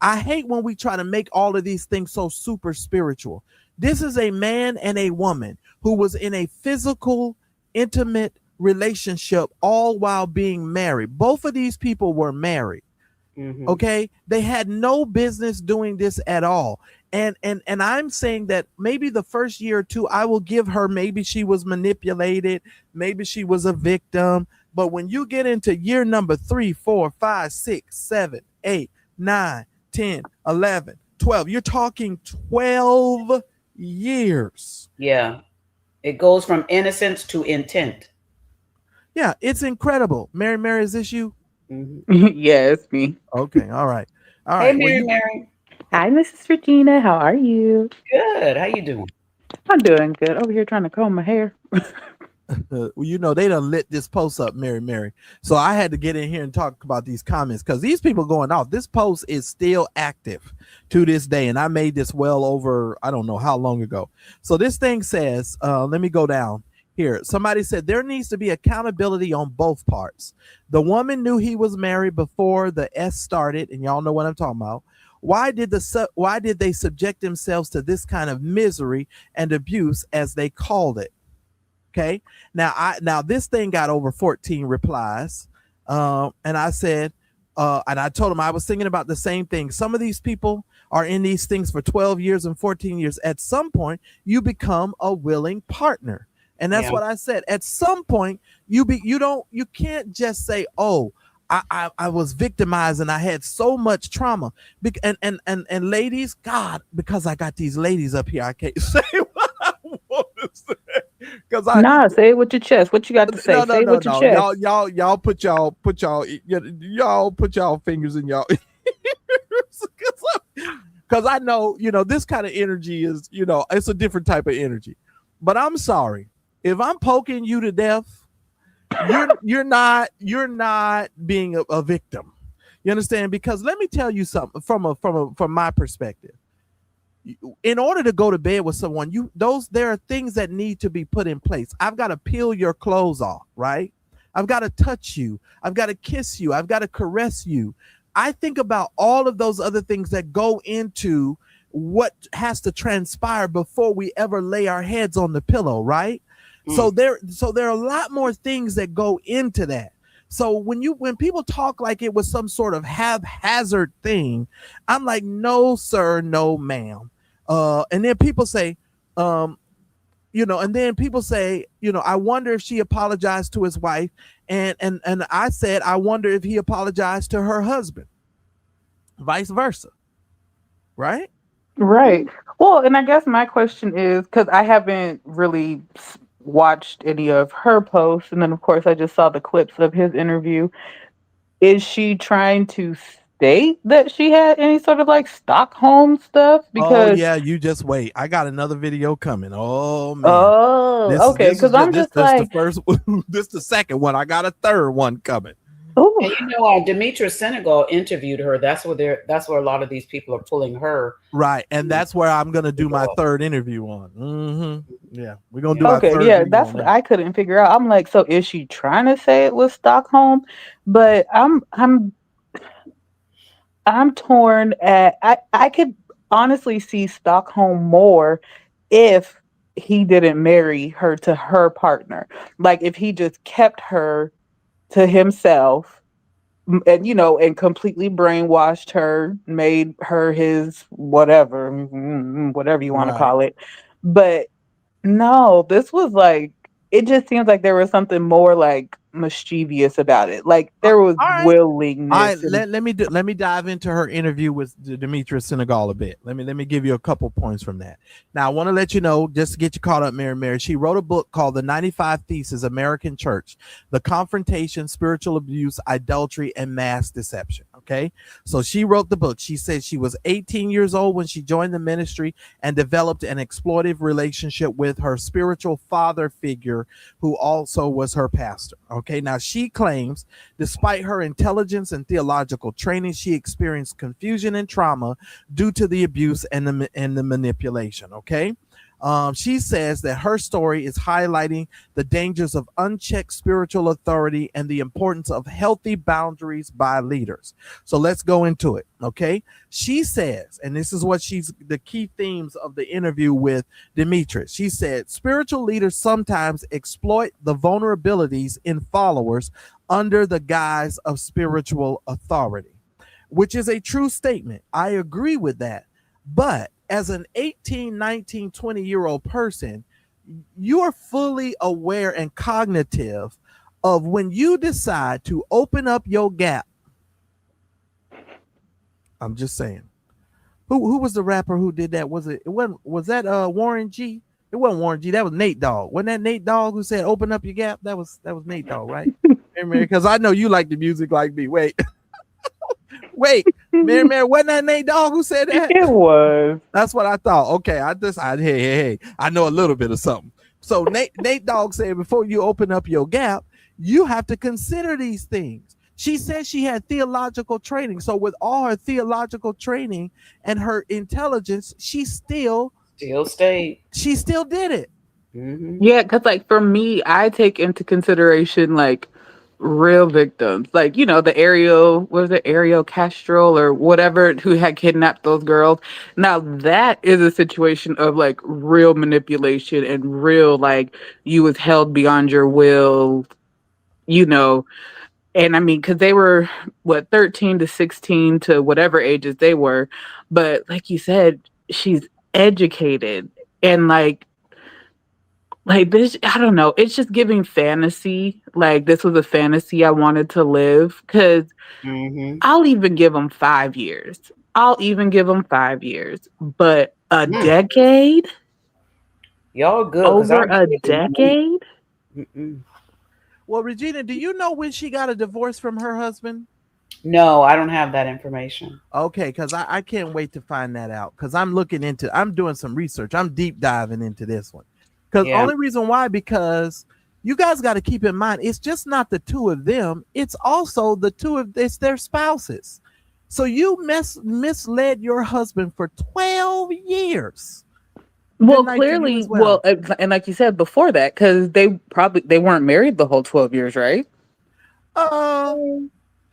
I hate when we try to make all of these things so super spiritual. This is a man and a woman who was in a physical, intimate relationship all while being married. Both of these people were married. Mhm. Okay, they had no business doing this at all. And I'm saying that maybe the first year or two, I will give her, maybe she was manipulated, maybe she was a victim. But when you get into year number 3, 4, 5, 6, 7, 8, 9, 10, 11, 12, you're talking 12 years. Yeah. It goes from innocence to intent. Yeah, it's incredible. Mary, is this you? Mhm. Yeah, it's me. Okay, all right. All Hey, right. Well, you Mary. Hi, Mrs. Regina. How are you? Good. How you doing? I'm doing good. Over here trying to comb my hair. well, you know, they done lit this post up, Mary. So I had to get in here and talk about these comments because these people going off. This post is still active to this day. And I made this well over, I don't know how long ago. So this thing says, let me go down here. Somebody said there needs to be accountability on both parts. The woman knew he was married before the S started, and y'all know what I'm talking about. Why did they subject themselves to this kind of misery and abuse, as they called it? Okay. Now this thing got over 14 replies. And I said, and I told him I was thinking about the same thing. Some of these people are in these things for 12 years and 14 years. At some point, you become a willing partner. And that's Yeah. what I said. At some point, you can't just say, oh, I was victimized and I had so much trauma. And ladies, God, because I got these ladies up here, I can't say what I want to say. Because I Nah, say it with your chest. What you got to say? no no Say it no with your no chest. y'all y'all put y'all fingers in y'all because I know this kind of energy is it's a different type of energy. But I'm sorry if I'm poking you to death. You're not being a victim. You understand? Because let me tell you something from my perspective. In order to go to bed with someone, there are things that need to be put in place. I've got to peel your clothes off, right? I've got to touch you. I've got to kiss you. I've got to caress you. I think about all of those other things that go into what has to transpire before we ever lay our heads on the pillow, right? So Mm. there are a lot more things that go into that. So when people talk like it was some sort of haphazard thing, I'm like, no, sir, no, ma'am. And then people say, and then people say, I wonder if she apologized to his wife, and I said, I wonder if he apologized to her husband, vice versa, right? Right. Well, and I guess my question is because I haven't really watched any of her posts, and then of course I just saw the clips of his interview. Is she trying to state that she had any sort of like Stockholm stuff? Oh Because yeah, you just wait. I got another video coming. Oh man. oh, okay, This is because just I'm just this the like, first this the second one. I got a third one coming. oh, And Demetra Senegal interviewed her. That's where a lot of these people are pulling her. Right. And to that's where I'm gonna do go my up. third interview on. Yeah. We're gonna do Yeah. our okay, third yeah, video that's on what that. I couldn't figure out. I'm like, so is she trying to say it was Stockholm? But I'm torn at I could honestly see Stockholm more if he didn't marry her to her partner. Like if he just kept her to himself and and completely brainwashed her, made her his whatever, whatever you want to Right. call it. But no, this was like it just seems like there was something more like mischievous about it. Like there was All right. All right, willingness and let me dive into her interview with Demetrius Senegal a bit. Let me give you a couple points from that. Now, I want to let you know, just to get you caught up, Mary. She wrote a book called The 95 Theses American Church: The Confrontation, Spiritual Abuse, Adultery, and Mass Deception. Okay, so she wrote the book. She said she was 18 years old when she joined the ministry and developed an exploitive relationship with her spiritual father figure, who also was her pastor. Okay, now she claims, despite her intelligence and theological training, she experienced confusion and trauma due to the abuse and the manipulation. Okay. She says that her story is highlighting the dangers of unchecked spiritual authority and the importance of healthy boundaries by leaders. So let's go into it. Okay. She says, and this is what she's the key themes of the interview with Demetrius. She said, spiritual leaders sometimes exploit the vulnerabilities in followers under the guise of spiritual authority, which is a true statement. I agree with that. But as an 18, 19, 20-year-old person, you're fully aware and cognitive of when you decide to open up your gap. I'm just saying. Who was the rapper who did that? Was that Warren G? It wasn't Warren G. That was Nate Dogg. Wasn't that Nate Dogg who said open up your gap? That was Nate Dogg, right? Because I know you like the music like me. Wait. Wait, Mary, wasn't that Nate Dogg who said that? it was. That's what I thought. Okay, hey, I know a little bit of something. So Nate Dogg said, before you open up your gap, you have to consider these things. She said she had theological training. So with all her theological training and her intelligence, she still Stayed. did it. Mm-hmm. Yeah, because like for me, I take into consideration like real victims, like the Ariel Castro or whatever who had kidnapped those girls. Now that is a situation of like real manipulation and real like you was held beyond your will, you know. And I mean, because they were what 13 to 16 to whatever ages they were, but like you said, she's educated and like Like this, I don't know. It's just giving fantasy. Like this was a fantasy I wanted to live. Because Mm-hmm. I'll even give them 5 years. I'll even give them 5 years. But a Mm. decade, Y'all good because over I'm a thinking, decade. mm-mm. Well, Regina, do you know when she got a divorce from her husband? No, I don't have that information. Okay, because I can't wait to find that out. Because I'm doing some research. I'm deep diving into this one. Because Yeah. only reason why, because you guys got to keep in mind, it's just not the two of them. It's also it's their spouses. So you misled your husband for 12 years. Good Well, night to you clearly, as well. and like you said before that, because they weren't married the whole 12 years, right? Uh,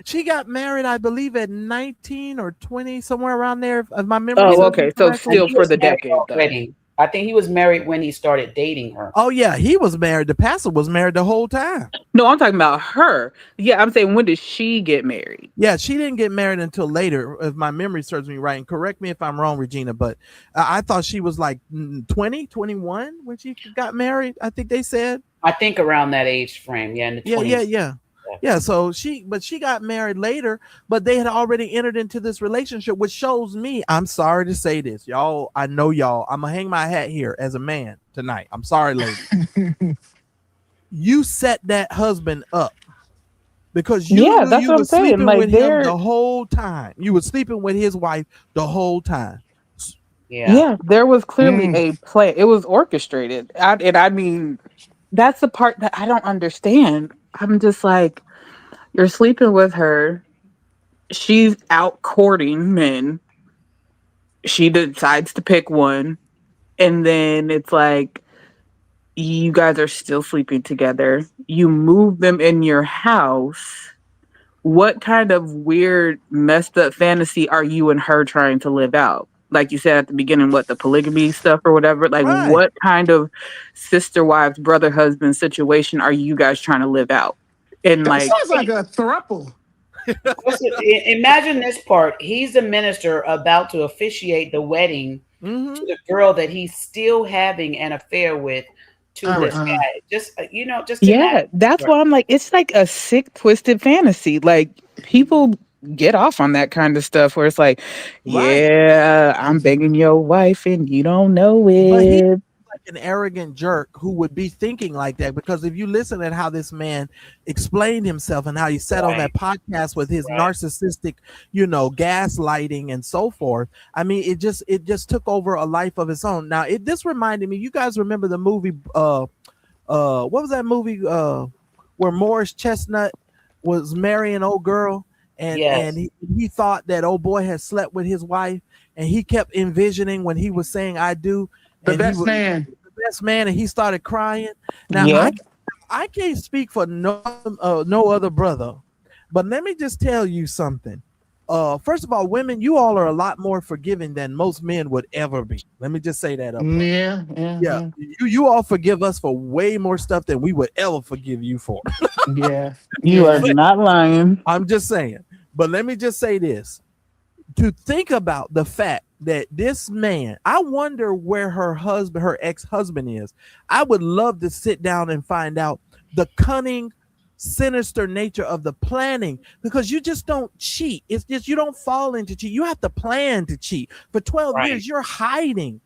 she got married, I believe, at 19 or 20, somewhere around there, if my memory Oh, serves me okay. So And correctly. still he for was the married decade, though. already. I think he was married when he started dating her. Oh, yeah, he was married. The pastor was married the whole time. No, I'm talking about her. Yeah, I'm saying when did she get married? Yeah, she didn't get married until later, if my memory serves me right. And correct me if I'm wrong, Regina, but I thought she was like 20, 21 when she got married. I think they said. I think around that age frame. Yeah, in the Yeah, 20s. yeah. So she got married later, but they had already entered into this relationship, which shows me, I'm sorry to say this, y'all. I know y'all. I'm gonna hang my hat here as a man tonight. I'm sorry, ladies. You set that husband up because you Yeah, knew that's you what were I'm saying. sleeping with Like him they're the whole time. You were sleeping with his wife the whole time. Yeah. Yeah, there was clearly Mm. a play. It was orchestrated. And I mean, that's the part that I don't understand. I'm just like, you're sleeping with her. She's out courting men. She decides to pick one. And then it's like, you guys are still sleeping together. You move them in your house. What kind of weird, messed up fantasy are you and her trying to live out? Like you said at the beginning, what the polygamy stuff or whatever. Like, Right. what kind of sister wives, brother husband situation are you guys trying to live out? And That like, sounds like a throuple. Imagine this part. He's the minister about to officiate the wedding Mm-hmm. to the girl that he's still having an affair with to this Correct. Uh-uh. guy. Just just imagine. yeah, that's Right. why I'm like, it's like a sick, twisted fantasy. Like, people get off on that kind of stuff where it's like, Right. yeah, I'm begging your wife and you don't know But he it. like an arrogant jerk who would be thinking like that, because if you listen at how this man explained himself and how he sat on Right. that podcast with his Right. narcissistic, gaslighting and so forth. I mean, it just took over a life of its own. Now, this reminded me, you guys remember the movie what was that movie where Morris Chestnut was marrying old girl, and Yes. he thought that old boy had slept with his wife, and he kept envisioning when he was saying I do, The and he best was man. the best man, and he started crying. Now Yeah. I can't speak for no other brother, but let me just tell you something. First of all, women, you all are a lot more forgiving than most men would ever be. Let me just say that up front. Yeah, yeah, Yeah, you all forgive us for way more stuff than we would ever forgive you for. yeah, You are yeah. not lying. I'm just saying. But let me just say this. To think about the fact that this man, I wonder where her ex-husband is. I would love to sit down and find out the cunning, sinister nature of the planning, because you just don't cheat. It's just you don't fall into cheat. You have to plan to cheat. For 12 Right. years, you're hiding.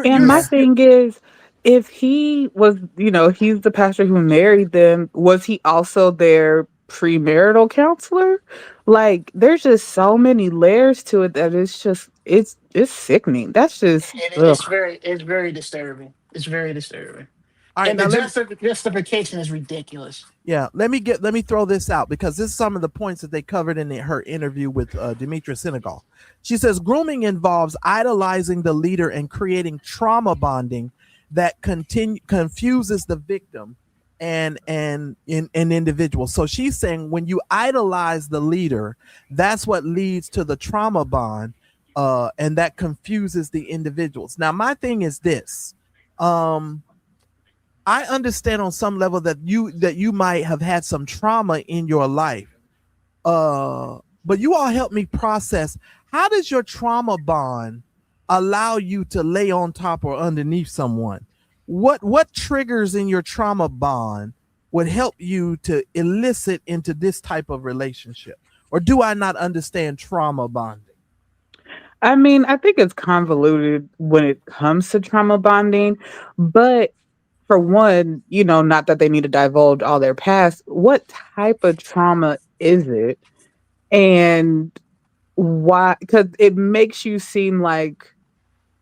And my Yeah. thing is, if he was, he's the pastor who married them, was he also their premarital counselor? Like, there's just so many layers to it that it's sickening. That's just ugh. It's very disturbing. It's very disturbing. All right, And the now justification is ridiculous. yeah, let me throw this out, because this is some of the points that they covered in her interview with Demetra Senegal. She says grooming involves idolizing the leader and creating trauma bonding that confuses the victim and an individual. So she's saying when you idolize the leader, that's what leads to the trauma bond, and that confuses the individuals. Now, my thing is this. I understand on some level that you might have had some trauma in your life. But you all help me process, how does your trauma bond allow you to lay on top or underneath someone? what triggers in your trauma bond would help you to elicit into this type of relationship? Or do I not understand trauma bonding? I mean, I think it's convoluted when it comes to trauma bonding, but for one, not that they need to divulge all their past, what type of trauma is it? And why? Because it makes you seem like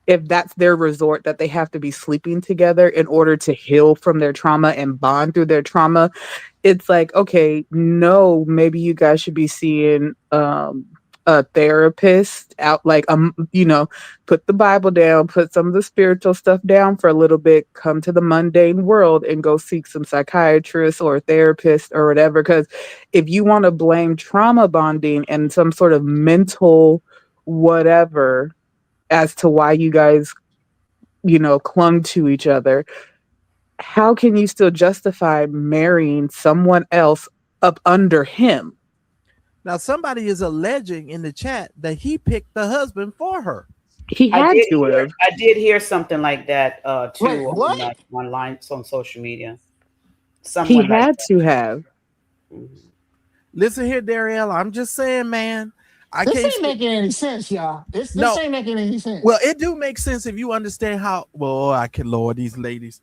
if that's their resort, that they have to be sleeping together in order to heal from their trauma and bond through their trauma. It's like, okay, no, maybe you guys should be seeing a therapist out, like, put the Bible down, put some of the spiritual stuff down for a little bit, come to the mundane world and go seek some psychiatrist or a therapist or whatever. Because if you want to blame trauma bonding and some sort of mental whatever as to why you guys, clung to each other, how can you still justify marrying someone else up under him? Now, somebody is alleging in the chat that he picked the husband for her. He had to have. I did hear something like that too Wait, what? online on social media. He Someone like had that. to have. Mhm. Listen here, Darielle. I'm just saying, man. I This can't. ain't making any sense, y'all. This No. ain't making any sense. Well, it do make sense if you understand how. Well, I can Lord these ladies.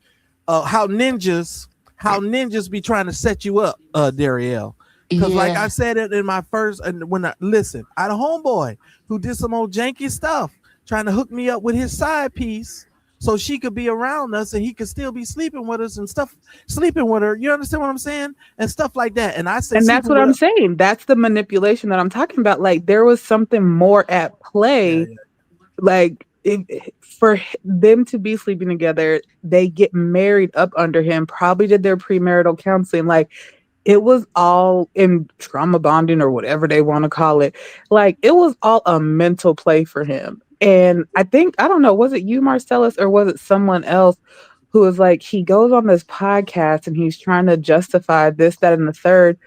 How ninjas be trying to set you up, Darielle. Because like I Yeah. said it in my first, and when I listen, I had a homeboy who did some old janky stuff, trying to hook me up with his side piece so she could be around us and he could still be sleeping with us and stuff, sleeping with her. You understand what I'm saying? And stuff like that. And I say And that's sleeping what with I'm her. saying. That's the manipulation that I'm talking about. Like, there was something more at Yeah, play. yeah. Like, for them to be sleeping together, they get married up under him, probably did their premarital counseling. Like, it was all in trauma bonding or whatever they want to call it. Like, it was all a mental play for him. And I think, I don't know, was it you, Marcellus, or was it someone else who was like, he goes on this podcast and he's trying to justify this, that, and the third,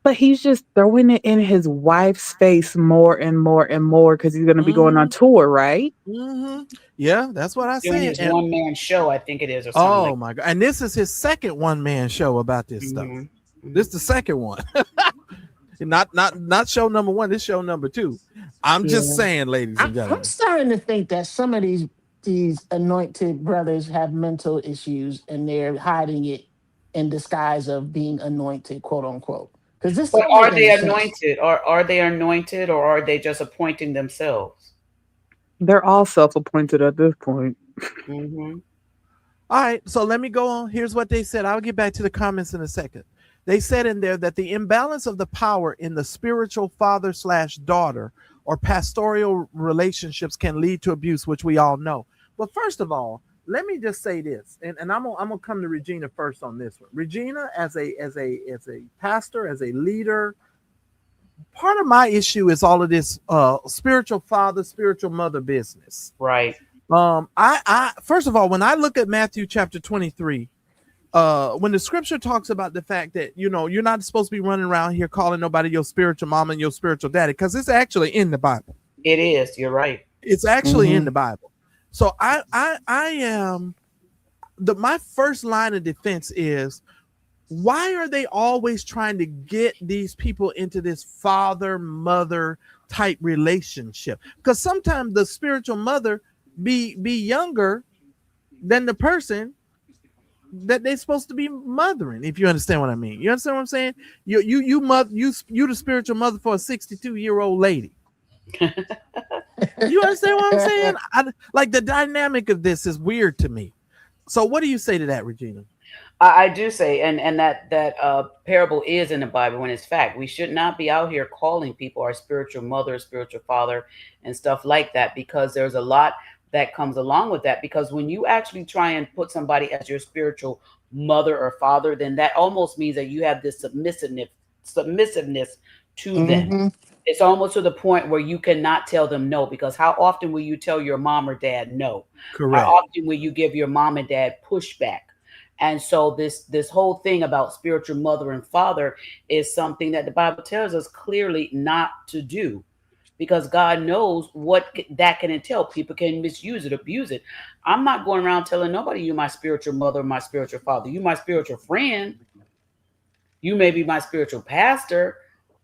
but he's just throwing it in his wife's face more and more and more because he's going to be going on Mm-hmm. tour, right? Mm-hmm. Yeah, that's what I Doing said. his And one man show, I think it is, or something oh like my god! And this is his second one man show about this that. stuff. Hmm. This is the second one. Not show number one. This show number two. I'm just Yeah. saying, ladies and I'm gentlemen. starting to think that some of these anointed brothers have mental issues and they're hiding it in disguise of being anointed, quote unquote. Because this But don't make any sense. are they anointed, or are they just appointing themselves? They're all self appointed at this point. Hmm. All right, so let me go on. Here's what they said. I'll get back to the comments in a second. They said in there that the imbalance of the power in the spiritual father slash daughter or pastoral relationships can lead to abuse, which we all know. But first of all, let me just say this, and I'm gonna come to Regina first on this one. Regina, as a pastor, as a leader, part of my issue is all of this spiritual father, spiritual mother business. Right. I first of all, when I look at Matthew chapter 23, when the scripture talks about the fact that you're not supposed to be running around here calling nobody your spiritual mom and your spiritual daddy, because it's actually in the Bible. It is. You're right. It's actually in Hmm. the Bible. So I am my first line of defense is, why are they always trying to get these people into this father mother type relationship? Because sometimes the spiritual mother be younger than the person that they're supposed to be mothering, if you understand what I mean. You understand what I'm saying? You the spiritual mother for a 62-year-old lady. You understand what I'm saying? Like, the dynamic of this is weird to me. So what do you say to that, Regina? I do say, and that parable is in the Bible, when it's fact. We should not be out here calling people our spiritual mother, spiritual father, and stuff like that, because there's a lot that comes along with that. Because when you actually try and put somebody as your spiritual mother or father, then that almost means that you have this submissiveness to them. Hmm. It's almost to the point where you cannot tell them no, because how often will you tell your mom or dad no? How Correct. often will you give your mom and dad pushback? And so this whole thing about spiritual mother and father is something that the Bible tells us clearly not to do, because God knows what that can entail. People can misuse it, abuse it. I'm not going around telling nobody you my spiritual mother, my spiritual father. You my spiritual friend. You may be my spiritual pastor,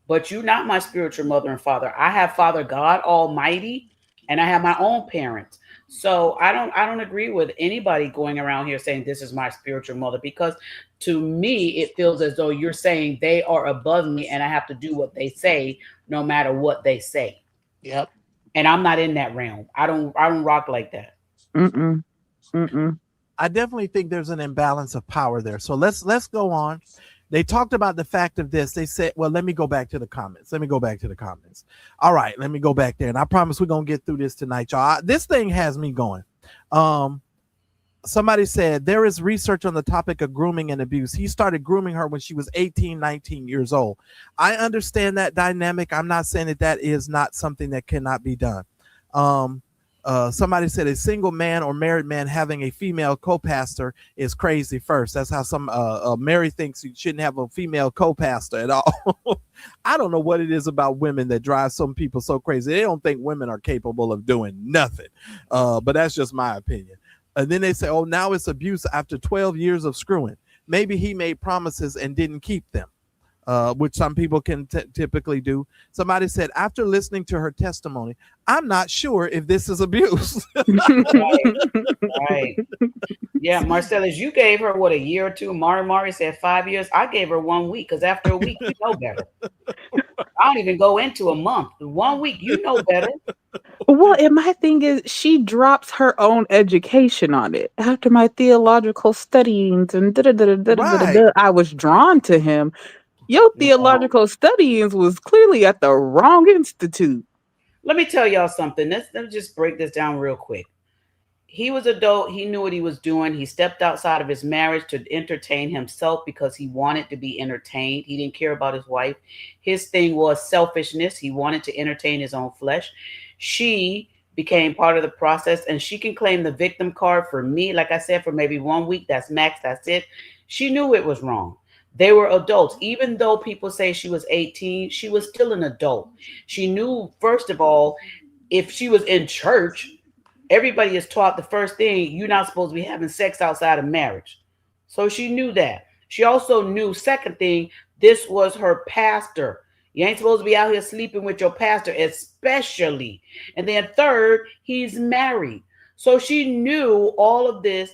but you're not my spiritual mother and father. I have Father God Almighty, and I have my own parents. So I don't agree with anybody going around here saying this is my spiritual mother, because to me it feels as though you're saying they are above me and I have to do what they say no matter what they say. Yep. And I'm not in that realm. I don't rock like that. Mm-mm. Mm-mm. I definitely think there's an imbalance of power there. So let's go on. They talked about the fact of this. They said, well, let me go back to the comments. All right, let me go back there. And I promise we're going to get through this tonight, y'all. This thing has me going. Somebody said there is research on the topic of grooming and abuse. He started grooming her when she was 18, 19 years old. I understand that dynamic. I'm not saying that is not something that cannot be done. Somebody said a single man or married man having a female co-pastor is crazy first. That's how some Mary thinks you shouldn't have a female co-pastor at all. I don't know what it is about women that drives some people so crazy. They don't think women are capable of doing nothing. But that's just my opinion. And then they say, oh, now it's abuse after 12 years of screwing. Maybe he made promises and didn't keep them. Which some people can typically do. Somebody said, after listening to her testimony, I'm not sure if this is abuse. Right. Yeah, Marcellus, you gave her what, a year or two? Mari said 5 years. I gave her 1 week, because after a week, you know better. I don't even go into a month. 1 week, you know better. Well, and my thing is, she drops her own education on it. After my theological studyings and Right. I was drawn to him. Your theological studyings was clearly at the wrong institute. Let me tell y'all something. Let's just break this down real quick. He was adult. He knew what he was doing. He stepped outside of his marriage to entertain himself because he wanted to be entertained. He didn't care about his wife. His thing was selfishness. He wanted to entertain his own flesh. She became part of the process, and she can claim the victim card for me. Like I said, for maybe 1 week. That's max. That's it. She knew it was wrong. They were adults. Even though people say she was 18, she was still an adult. She knew, first of all, if she was in church, everybody is taught the first thing, you're not supposed to be having sex outside of marriage. So she knew that. She also knew, second thing, this was her pastor. You ain't supposed to be out here sleeping with your pastor, especially. And then third, he's married. So she knew all of this,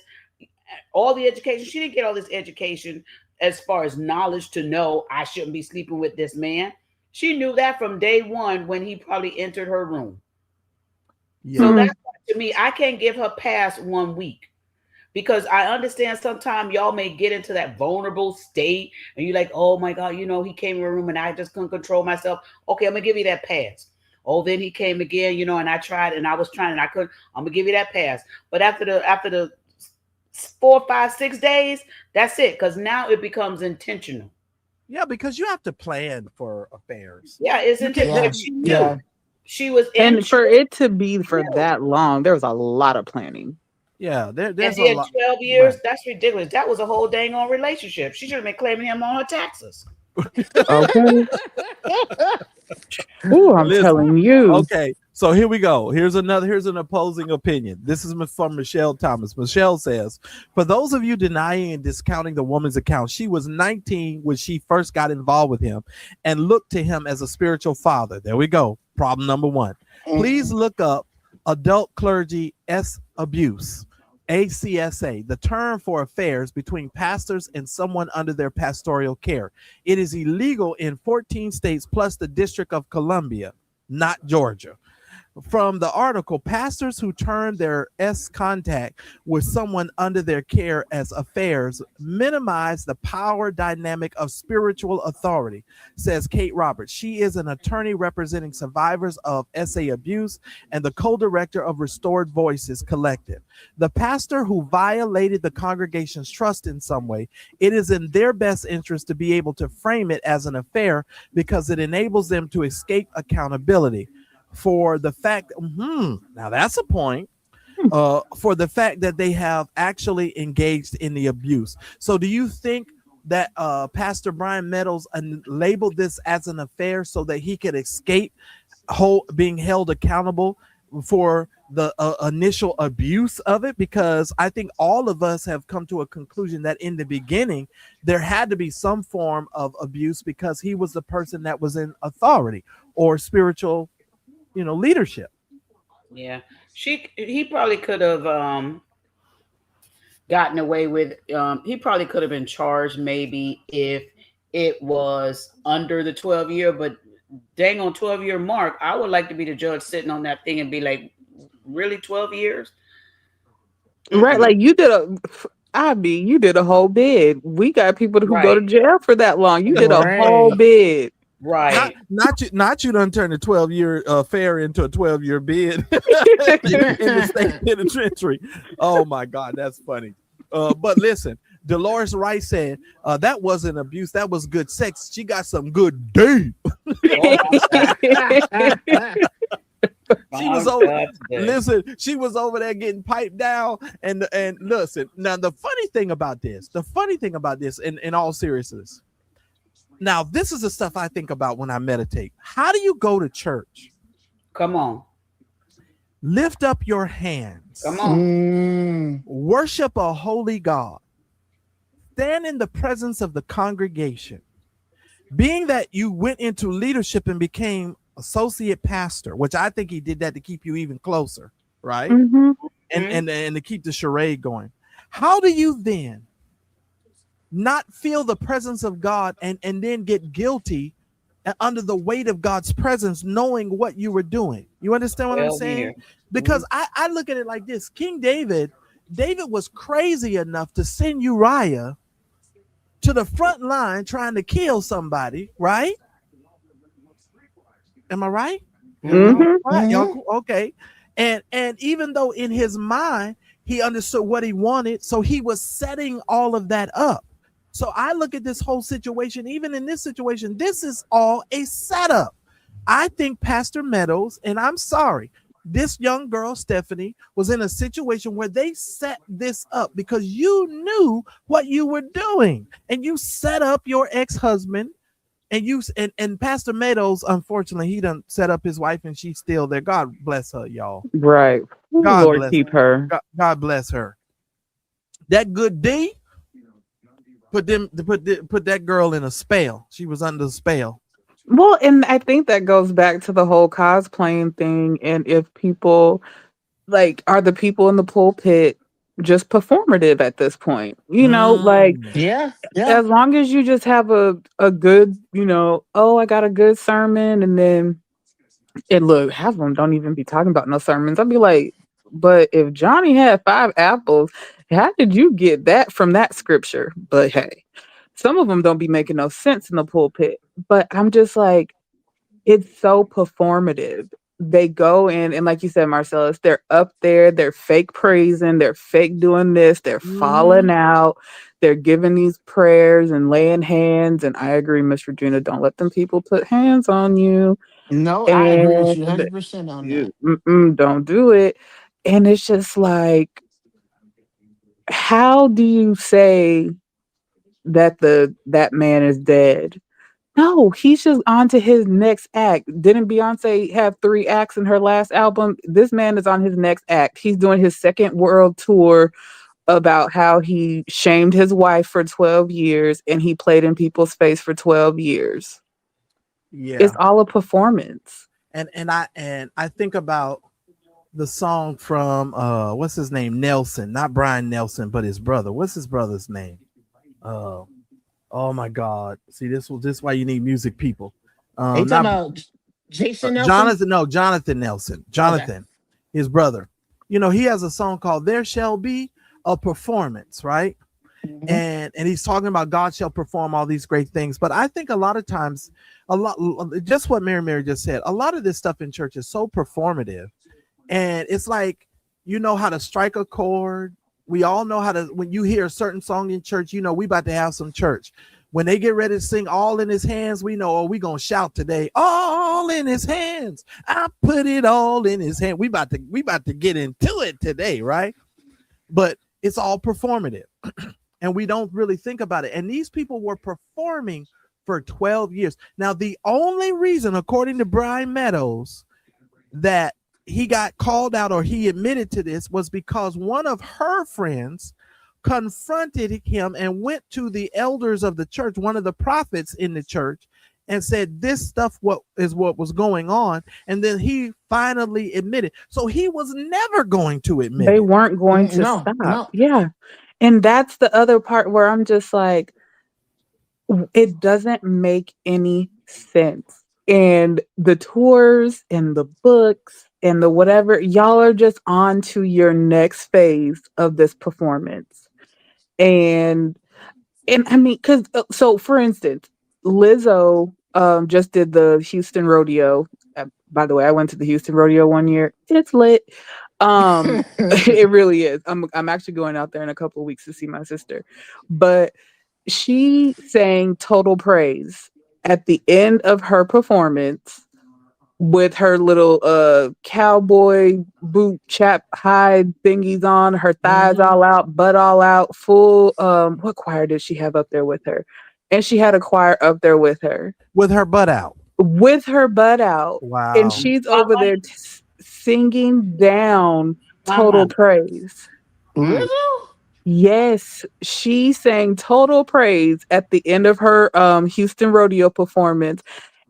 all the education. She didn't get all this education as far as knowledge to know I shouldn't be sleeping with this man. She knew that from day one when he probably entered her room. Yeah. So that's why, to me, I can't give her past 1 week, because I understand sometimes y'all may get into that vulnerable state and you're like, oh my God, he came in the room and I just couldn't control myself. Okay, I'm gonna give you that pass. Oh, then he came again, and I tried and I was trying and I couldn't. I'm gonna give you that pass. But after the 4, 5, 6 days, that's it. Because now it becomes intentional. Yeah, because you have to plan for affairs. Yeah, it's intentional. Yeah. She knew. Yeah. She was in And for church. it to be for that long, there was a lot of planning. Yeah, And there's a then lot. 12 years, Right. that's ridiculous. That was a whole dang on relationship. She should have been claiming him on her taxes. Okay. Ooh, I'm Listen, telling you. okay, so here we go. Here's an opposing opinion. This is from Michelle Thomas. Michelle says, for those of you denying and discounting the woman's account, she was 19 when she first got involved with him and looked to him as a spiritual father. There we go. Problem number one. Please look up adult clergy S abuse. ACSA, the term for affairs between pastors and someone under their pastoral care. It is illegal in 14 states plus the District of Columbia, not Georgia. From the article, pastors who turn their S contact with someone under their care as affairs minimize the power dynamic of spiritual authority, says Kate Roberts. She is an attorney representing survivors of SA abuse and the co-director of Restored Voices Collective. The pastor who violated the congregation's trust in some way, it is in their best interest to be able to frame it as an affair because it enables them to escape accountability. For the fact, now that's a point, for the fact that they have actually engaged in the abuse. So do you think that Pastor Brian Meadows labeled this as an affair so that he could escape being held accountable for the initial abuse of it, because I think all of us have come to a conclusion that in the beginning there had to be some form of abuse because he was the person that was in authority or spiritual, leadership. Yeah, he probably could have gotten away with. He probably could have been charged maybe if it was under the 12 year, but dang on 12 year mark, I would like to be the judge sitting on that thing and be like, really 12 years? Right, Mm-mm. like you did a whole bid. We got people who go to Right, jail for that long. You did a whole Right. bid. Not right. not you not you done turned a 12-year fair into a 12-year bid in the state penitentiary. Oh my God, that's funny. But listen, Dolores Rice said that wasn't abuse, that was good sex. She got some good day. Oh my God. She was My over. God, today. Listen, she was over there getting piped down. And listen, now the funny thing about this, in all seriousness, now this is the stuff I think about when I meditate. How do you go to church, Come on. lift up your hands, Come on. worship a holy God, stand in the presence of the congregation, being that you went into leadership and became associate pastor, which I think he did that to keep you even closer, right? Hmm. And to keep the charade going. How do you then not feel the presence of God and then get guilty under the weight of God's presence, knowing what you were doing? You understand what I'm Well, saying? here. Because I look at it like this. King David was crazy enough to send Uriah to the front line trying to kill somebody, right? Am I right? Mm-hmm. Y'all, Hmm. right? Y'all cool? Okay. And even though in his mind he understood what he wanted, so he was setting all of that up. So I look at this whole situation, even in this situation, this is all a setup. I think Pastor Meadows, and I'm sorry, this young girl, Stephanie, was in a situation where they set this up because you knew what you were doing and you set up your ex-husband. And Pastor Meadows, unfortunately, he done set up his wife and she's still there. God bless her, y'all. Right. Ooh, God Lord bless keep her. God bless her. That good D put that girl in a spell. She was under a spell. Well, and I think that goes back to the whole cosplaying thing. And if people are the people in the pulpit just performative at this point, like Yeah. Yeah. as long as you just have a good, oh, I got a good sermon, and then look, half of them don't even be talking about no sermons. I'd be like, but if Johnny had 5 apples, how did you get that from that scripture? But hey, some of them don't be making no sense in the pulpit. But I'm just like, it's so performative. They go in, and like you said, Marcellus, they're up there, they're fake praising, they're fake doing this, they're falling Mhm. out, they're giving these prayers and laying hands. And I agree, Miss Regina, don't let them people put hands on you. No, I agree with you And 100% on that. don't do it. And it's just like, how do you say that that man is dead? No, he's just on to his next act. Didn't Beyonce have 3 acts in her last album? This man is on his next act. He's doing his second world tour about how he shamed his wife for 12 years and he played in people's face for 12 years. It's Yeah. all a performance. And I think about the song from what's his name? Nelson, not Brian Nelson, but his brother. What's his brother's name? Uh oh my God. See, this is why you need music people. Are you talking Not about Jason Nelson? Jonathan, no, Jonathan Nelson. Okay. Jonathan, his brother. He has a song called There Shall Be a Performance, right? Mhm. And he's talking about God shall perform all these great things. But I think a lot of times, just what Mary just said, a lot of this stuff in church is so performative. And it's like, you know how to strike a chord. We all know how to, when you hear a certain song in church, we about to have some church. When they get ready to sing All in His Hands, we know, oh, we going to shout today, all in His hands. I put it all in His hand. We about to get into it today, right? But it's all performative. And we don't really think about it. And these people were performing for 12 years. Now, the only reason, according to Brian Meadows, that he got called out or he admitted to this was because one of her friends confronted him and went to the elders of the church, one of the prophets in the church, and said this stuff what was going on, and then he finally admitted. So he was never going to admit They it. weren't going to No, stop. no. Yeah. And that's the other part where I'm just like, it doesn't make any sense. And the tours and the books and the whatever, y'all are just on to your next phase of this performance. And I mean, because so for instance, Lizzo just did the Houston rodeo. By the way, I went to the Houston rodeo one year. It's lit. It really is. I'm actually going out there in a couple of weeks to see my sister. But she sang Total Praise at the end of her performance with her little cowboy boot chap hide thingies on, her thighs all out, butt all out, full what choir did she have up there with her? And she had a choir up there with her. With her butt out. With her butt out. Wow. And she's over there singing down Total Praise. Lizzo? Yes, she sang Total Praise at the end of her Houston rodeo performance.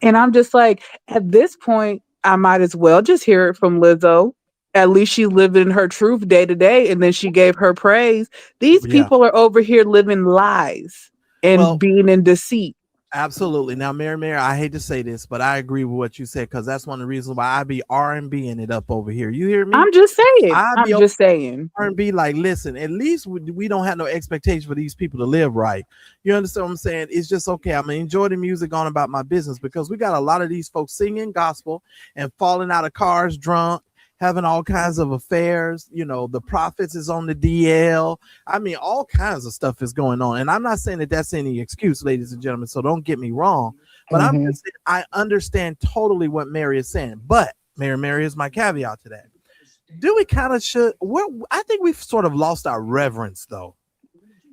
And I'm just like, at this point, I might as well just hear it from Lizzo. At least she lived in her truth day to day, and then she gave her praise. These people are over here living lies and being in deceit. Absolutely. Now, Mary, I hate to say this, but I agree with what you said, because that's one of the reasons why I be R&Bing it up over here. You hear me? I'm just saying. R&B, like, listen, at least we don't have no expectation for these people to live right. You understand what I'm saying? It's just okay. I'm gonna enjoy the music, going about my business, because we got a lot of these folks singing gospel and falling out of cars drunk, having all kinds of affairs. You know, the prophets is on the DL. I mean, all kinds of stuff is going on. And I'm not saying that that's any excuse, ladies and gentlemen, so don't get me wrong. But I'm just saying, I understand totally what Mary is saying. But Mary is my caveat to that. Do we kind of should? I think we've sort of lost our reverence, though.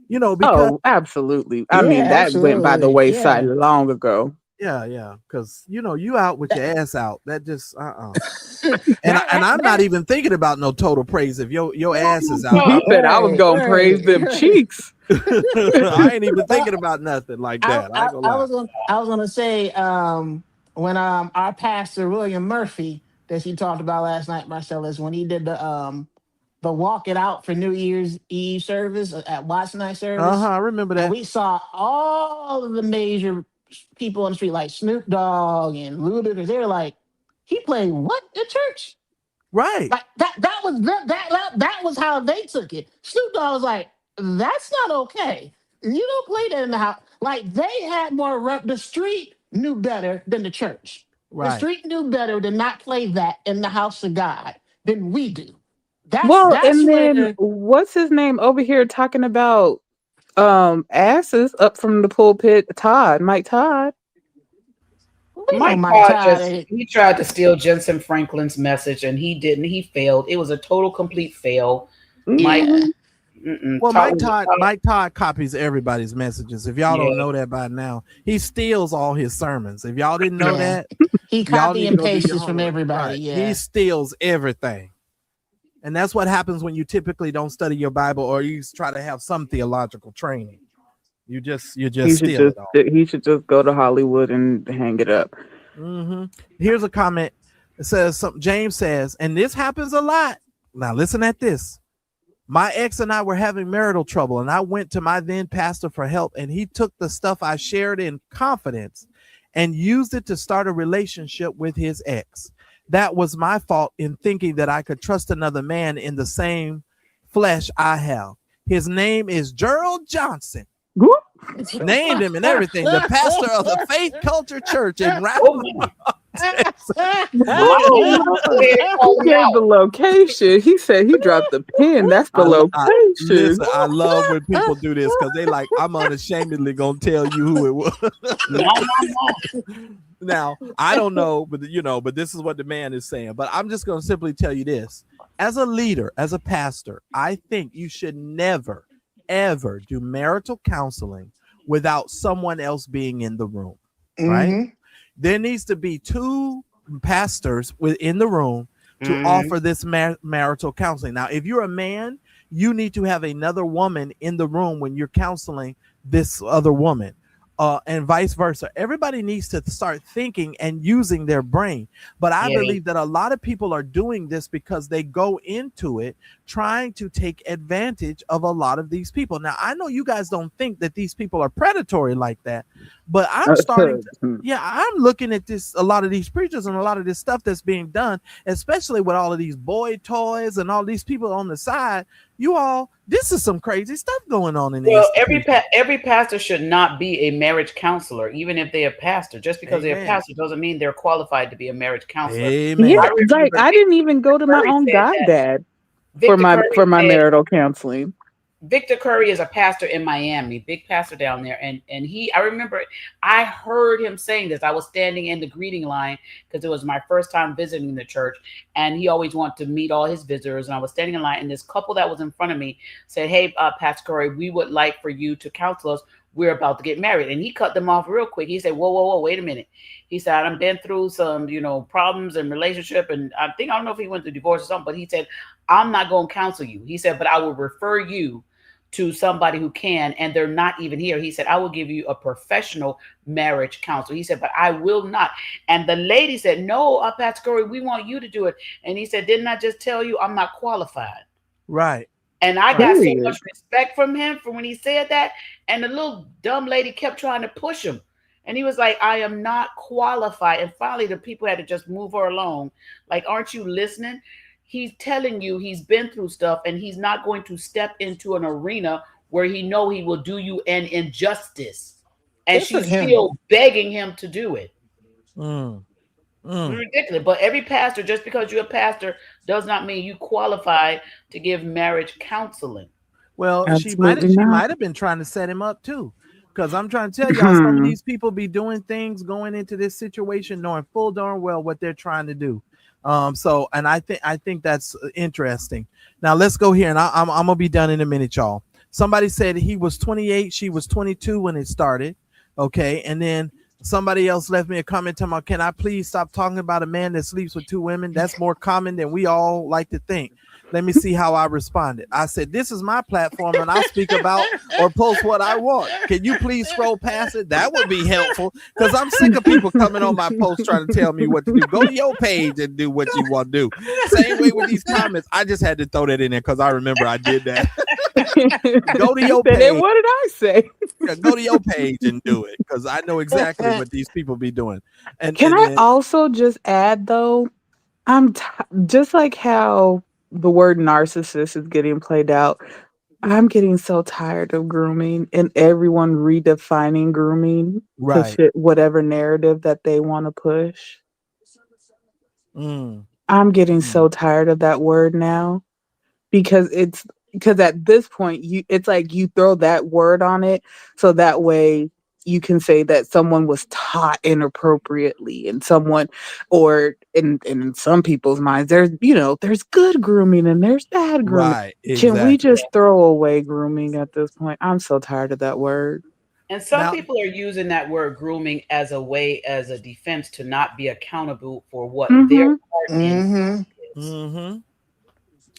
You know, because absolutely. I mean, that went by the wayside long ago. Yeah, because you out with your ass out. That just and I'm not even thinking about no Total Praise if your ass is out. He said I was gonna praise them cheeks. I ain't even thinking about nothing like that. I was gonna say when our pastor William Murphy that you talked about last night, Marcellus, when he did the walk it out for New Year's Eve service at Watch Night service. I remember that. And we saw all of the major people on the street, like Snoop Dogg and Ludacris. They were like, he played what at church? Right. Like that was how they took it. Snoop Dogg was like, that's not okay. You don't play that in the house. Like, they had more the street knew better than the church. Right. The street knew better to not play that in the house of God than we do. That's then what's his name over here talking about asses up from the pulpit? Mike Todd. Mike Todd he tried to steal Jensen Franklin's message, and he didn't. He failed. It was a total complete fail. Yeah. Mike Todd copies everybody's messages. If y'all don't know that by now, he steals all his sermons. If y'all didn't know that, he copy and pastes from everybody. Right. Yeah, he steals everything. And that's what happens when you typically don't study your Bible or you try to have some theological training. You just steal it all. He should just go to Hollywood and hang it up. Here's a comment. It says, James says, and this happens a lot. Now listen at this. My ex and I were having marital trouble, and I went to my then pastor for help, and he took the stuff I shared in confidence and used it to start a relationship with his ex. That was my fault in thinking that I could trust another man in the same flesh I have. His name is Gerald Johnson. Named him and everything. The pastor of the Faith Culture Church in Rapid. He gave the location. He said he dropped the pin. That's the location. Listen, I love when people do this because they like, I'm unashamedly gonna tell you who it was. Now, I don't know, but this is what the man is saying. But I'm just gonna simply tell you this: as a leader, as a pastor, I think you should never, ever do marital counseling without someone else being in the room, right? Mm-hmm. There needs to be two pastors within the room to offer this marital counseling. Now, if you're a man, you need to have another woman in the room when you're counseling this other woman. And vice versa. Everybody needs to start thinking and using their brain. But I believe that a lot of people are doing this because they go into it trying to take advantage of a lot of these people. Now, I know you guys don't think that these people are predatory like that, but I'm starting to, I'm looking at this, a lot of these preachers and a lot of this stuff that's being done, especially with all of these boy toys and all these people on the side. You all, this is some crazy stuff going on in Well, every pastor should not be a marriage counselor, even if they're a pastor. Just because they're a pastor doesn't mean they're qualified to be a marriage counselor. Amen. Yeah, I didn't even go to my own goddad for my marital counseling. Victor Curry is a pastor in Miami, big pastor down there. And I remember I heard him saying this. I was standing in the greeting line because it was my first time visiting the church. And he always wanted to meet all his visitors. And I was standing in line, and this couple that was in front of me said, "Hey, Pastor Curry, we would like for you to counsel us. We're about to get married." And he cut them off real quick. He said, whoa, wait a minute. He said, "I've been through some, problems in relationship. And I don't know if he went through divorce or something, but he said, I'm not going to counsel you." He said, "But I will refer you to somebody who can, and they're not even here." He said, "I will give you a professional marriage counselor." He said, "But I will not." And the lady said, "No, Pastor Curry, we want you to do it." And he said, "Didn't I just tell you I'm not qualified?" Right. And I got so much respect from him for when he said that. And the little dumb lady kept trying to push him. And he was like, "I am not qualified." And finally, the people had to just move her along. Like, aren't you listening? He's telling you he's been through stuff, and he's not going to step into an arena where he will do you an injustice. And she's still begging him to do it. It's ridiculous. But every pastor, just because you're a pastor, does not mean you qualify to give marriage counseling. Well, she might have been trying to set him up too. Because I'm trying to tell y'all, some of these people be doing things going into this situation knowing full darn well what they're trying to do. And I think that's interesting. Now let's go here, and I'm gonna be done in a minute, y'all. Somebody said he was 28, she was 22 when it started. Okay, and then somebody else left me a comment talking about, "Can I please stop talking about a man that sleeps with two women? That's more common than we all like to think." Let me see how I responded. I said, "This is my platform, and I speak about or post what I want. Can you please scroll past it? That would be helpful, because I'm sick of people coming on my post trying to tell me what to do. Go to your page and do what you want to do." Same way with these comments. I just had to throw that in there because I remember I did that. Go to your page. What did I say? Go to your page and do it, because I know exactly what these people be doing. And Can I also just add, though, just like how the word narcissist is getting played out, I'm getting so tired of grooming and everyone redefining grooming to fit whatever narrative that they want to push. I'm getting so tired of that word now, because at this point it's like you throw that word on it so that way you can say that someone was taught inappropriately, and someone, or in some people's minds, there's good grooming and there's bad grooming. Right. Exactly. Can we just throw away grooming at this point? I'm so tired of that word. And some people are using that word grooming as a defense to not be accountable for what their part is.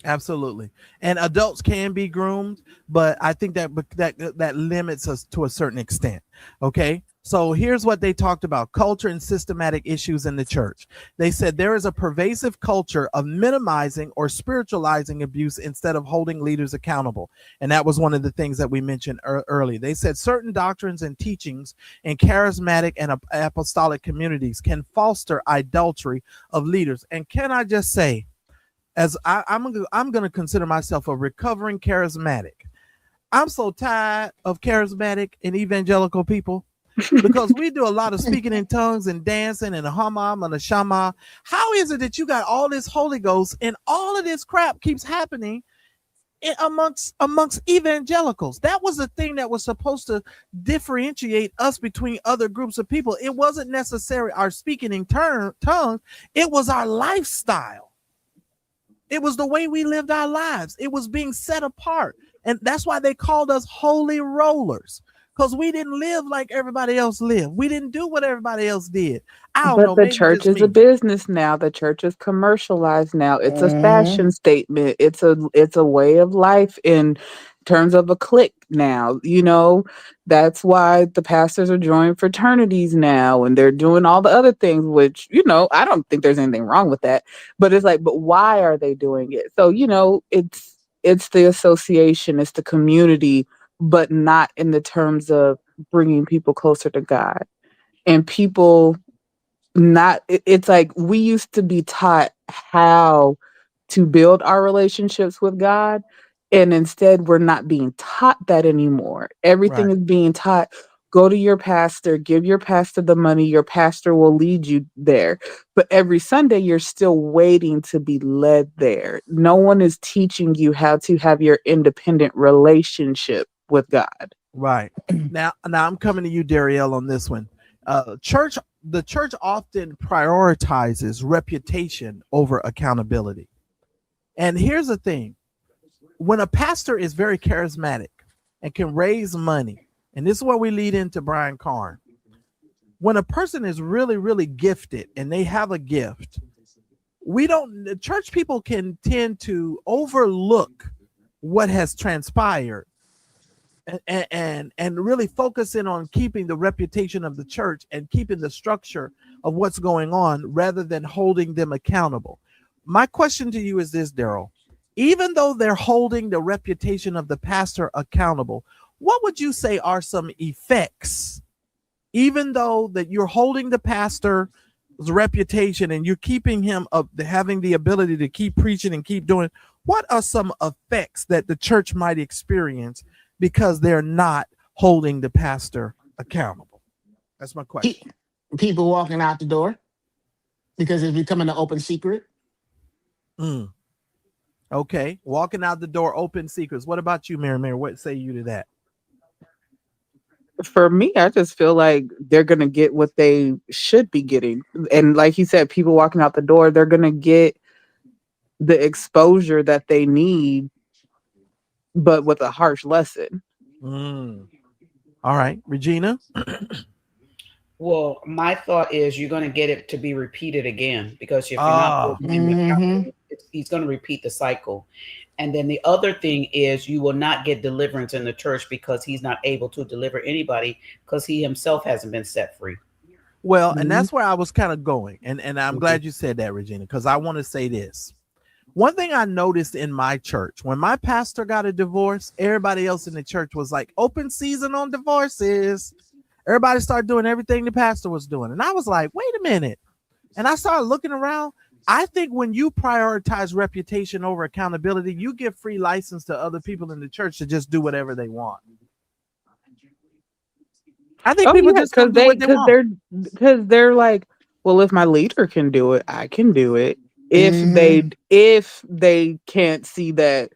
Absolutely. And adults can be groomed, but I think that limits us to a certain extent. Okay. So here's what they talked about: culture and systematic issues in the church. They said there is a pervasive culture of minimizing or spiritualizing abuse instead of holding leaders accountable. And that was one of the things that we mentioned earlier. They said certain doctrines and teachings in charismatic and apostolic communities can foster idolatry of leaders. And can I just say, as I'm going to consider myself a recovering charismatic, I'm so tired of charismatic and evangelical people, because we do a lot of speaking in tongues and dancing and a hammam and a shama. How is it that you got all this Holy Ghost and all of this crap keeps happening amongst evangelicals? That was the thing that was supposed to differentiate us between other groups of people. It wasn't necessarily our speaking in tongues. It was our lifestyle. It was the way we lived our lives. It was being set apart. And that's why they called us holy rollers. because we didn't live like everybody else lived. We didn't do what everybody else did. I don't But know. the Maybe church just is a me. business now. The church is commercialized now. It's a Mm-hmm. fashion statement. It's a way of life in terms of a clique now. That's why the pastors are joining fraternities now and they're doing all the other things, which, I don't think there's anything wrong with that. But it's like, but why are they doing it? So, it's the association, it's the community, but not in the terms of bringing people closer to God. And people not it's like we used to be taught how to build our relationships with God, and instead we're not being taught that anymore. Everything Right. is being taught, go to your pastor, give your pastor the money, your pastor will lead you there. But every Sunday you're still waiting to be led there. No one is teaching you how to have your independent relationship with God. Right. Now I'm coming to you, Darielle, on this one. Church The church often prioritizes reputation over accountability. And here's the thing: when a pastor is very charismatic and can raise money, and this is where we lead into Brian Carn. When a person is really, really gifted and they have a gift, we don't the church people can tend to overlook what has transpired and really focus in on keeping the reputation of the church and keeping the structure of what's going on rather than holding them accountable. My question to you is this, Daryl: even though they're holding the reputation of the pastor accountable, what would you say are some effects, even though that you're holding the pastor's reputation and you're keeping him up, having the ability to keep preaching and keep doing? What are some effects that the church might experience because they're not holding the pastor accountable? That's my question. People walking out the door because it's becoming an open secret. Mm, okay, walking out the door, open secrets. What about you, Mary? What say you to that? For me, I just feel like they're gonna get what they should be getting. And like you said, people walking out the door, they're gonna get the exposure that they need, but with a harsh lesson. Mm. All right, Regina. Well, my thought is you're going to get it to be repeated again because if you're not Ah, holding him Mm-hmm. accountable, he's going to repeat the cycle. And then the other thing is you will not get deliverance in the church because he's not able to deliver anybody because he himself hasn't been set free. well, and Mm-hmm. that's where I was kind of going, and I'm glad you said that, Regina, because I want to say this. One thing I noticed in my church, when my pastor got a divorce, everybody else in the church was like, open season on divorces. Everybody started doing everything the pastor was doing. And I was like, wait a minute. And I started looking around. I think when you prioritize reputation over accountability, you give free license to other people in the church to just do whatever they want. I think Oh people yeah, just gonna do what they want. because they're like, well, if my leader can do it, I can do it. If they Mm-hmm. if they can't see that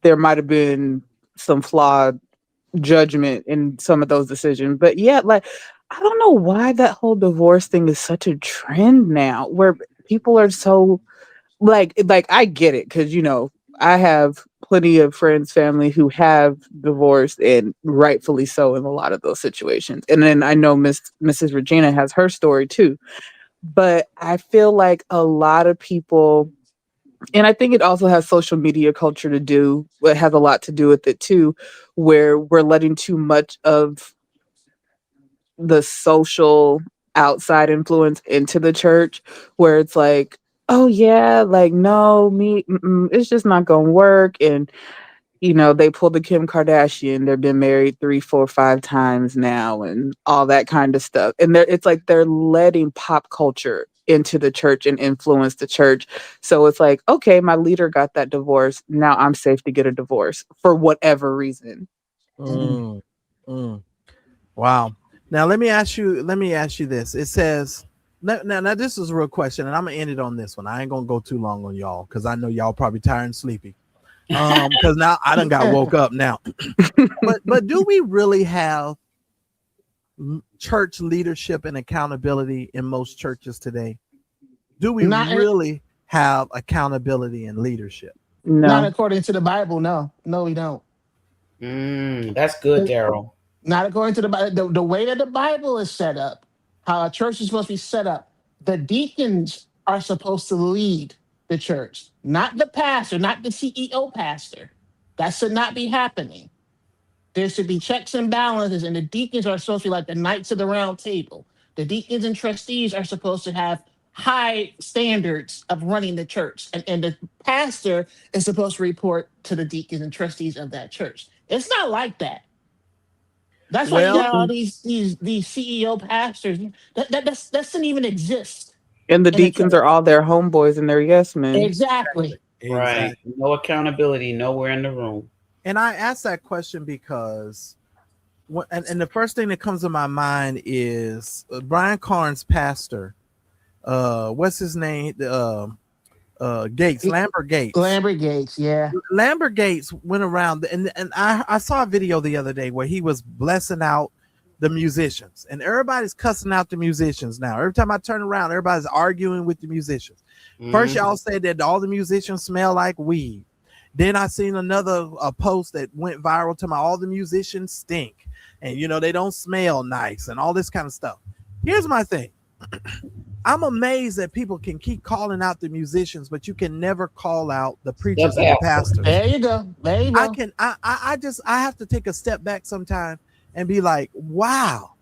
there might have been some flawed judgment in some of those decisions. But yeah, like I don't know why that whole divorce thing is such a trend now where people are so like I get it because I have plenty of friends, family who have divorced and rightfully so in a lot of those situations. And then I know Mrs. Regina has her story too. But I feel like a lot of people, and I think it also has social media culture to do, it has a lot to do with it too, where we're letting too much of the social outside influence into the church, where it's like, oh yeah, like no, it's just not gonna work. And they pulled the Kim Kardashian. They've been married 3, 4, 5 times now, and all that kind of stuff. And it's like they're letting pop culture into the church and influence the church. So it's like, okay, my leader got that divorce. Now I'm safe to get a divorce for whatever reason. Mm, mm. Wow. Now let me ask you this. It says now this is a real question, and I'm gonna end it on this one. I ain't gonna go too long on y'all because I know y'all probably tired and sleepy. Because now I done got woke up now. But do we really have church leadership and accountability in most churches today? Do we Not really have accountability and leadership? not No. according to the Bible. No, no, we don't. That's good, Daryl. Not according to the Bible. The way that the Bible is set up, how a church is supposed to be set up, the deacons are supposed to lead the church, not the pastor, not the CEO pastor. That should not be happening. There should be checks and balances, and the deacons are supposed to be like the knights of the round table. The deacons and trustees are supposed to have high standards of running the church, and the pastor is supposed to report to the deacons and trustees of that church. It's not like that. That's why you Well, got all these CEO pastors. That doesn't even exist And the in a deacons church. are all their homeboys and their yes men. Exactly. Right. exactly. No accountability, nowhere in the room. And I asked that question because, and the first thing that comes to my mind is Brian Carnes' pastor. What's his name? Gates, Lambert Gates. Lambert Gates, yeah. Lambert Gates went around, and I saw a video the other day where he was blessing out the musicians, and everybody's cussing out the musicians now. Every time I turn around, everybody's arguing with the musicians. First, y'all said that all the musicians smell like weed. Then I seen another post that went viral to all the musicians stink, and they don't smell nice, and all this kind of stuff. Here's my thing. I'm amazed that people can keep calling out the musicians, but you can never call out the preachers and the pastors. There you go. There you go. I have to take a step back sometime and be like, wow.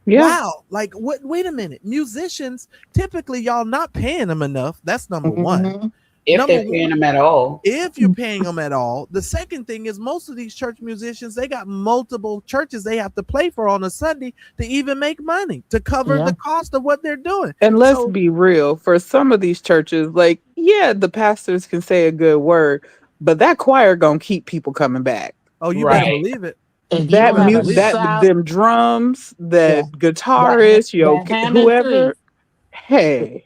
Yeah. Wow. Like, what? Wait a minute. Musicians, typically, y'all not paying them enough. That's number one. If they're paying them at all. If you're paying them at all. The second thing is most of these church musicians, they got multiple churches they have to play for on a Sunday to even make money, to cover the cost of what they're doing. And let's be real, for some of these churches, like, yeah, the pastors can say a good word, but that choir gonna keep people coming back. Oh, you better believe it. Them drums, that guitarist, whoever. Hey.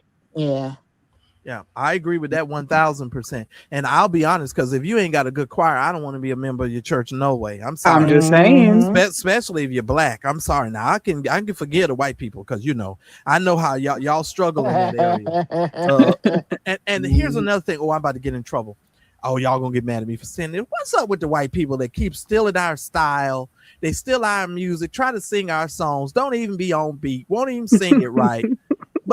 Yeah, I agree with that 1000%. And I'll be honest, because if you ain't got a good choir, I don't want to be a member of your church. No way. I'm sorry. I'm just saying, especially if you're black. I'm sorry. Now I can forgive the white people because I know how y'all struggle in that area. And here's another thing. Oh, I'm about to get in trouble. Oh, y'all gonna get mad at me for saying it. What's up with the white people that keep stealing our style? They steal our music, try to sing our songs, don't even be on beat, won't even sing it right.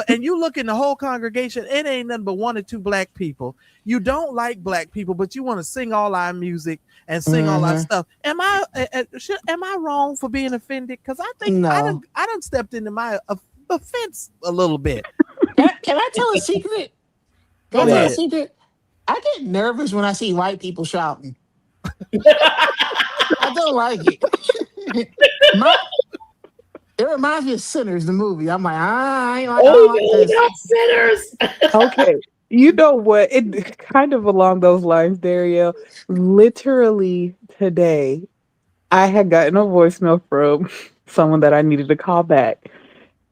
And you look in the whole congregation, it ain't nothing but one or two black people. You don't like black people, but you want to sing all our music and sing all our stuff. Am I wrong for being offended? Because I think I done stepped into my offense a little bit. Can I tell a secret? I get nervous when I see white people shouting. I don't like it. It reminds me of Sinners, the movie. I'm like, I don't like this. Sinners. Okay. You know what? It kind of along those lines, Dario. Literally today, I had gotten a voicemail from someone that I needed to call back.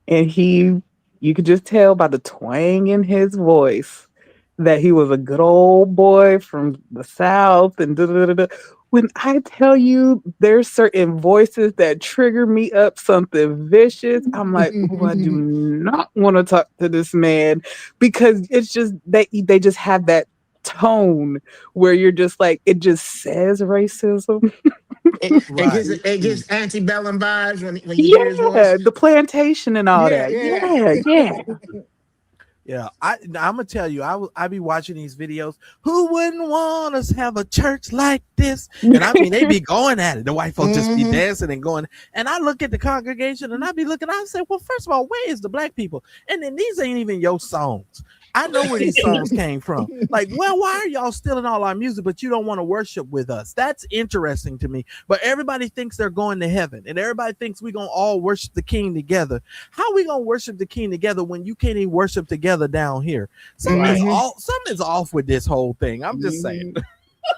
And you could just tell by the twang in his voice that he was a good old boy from the South and da-da-da-da. When I tell you there's certain voices that trigger me up something vicious, I'm like, I do not want to talk to this man, because it's just they just have that tone where you're just like, it just says racism. It gives antebellum vibes when you hear his voice. The plantation and all that. Yeah. Yeah, I'm gonna tell you, I be watching these videos. Who wouldn't want us have a church like this? And I mean, they be going at it. The white folks just be dancing and going. And I look at the congregation and I be looking. I say, well, first of all, where is the black people? And then these ain't even your songs. I know where these songs came from. Like, well, why are y'all stealing all our music, but you don't want to worship with us? That's interesting to me. But everybody thinks they're going to heaven, and everybody thinks we're going to all worship the king together. How are we going to worship the king together when you can't even worship together down here? Something's off with this whole thing. I'm just saying.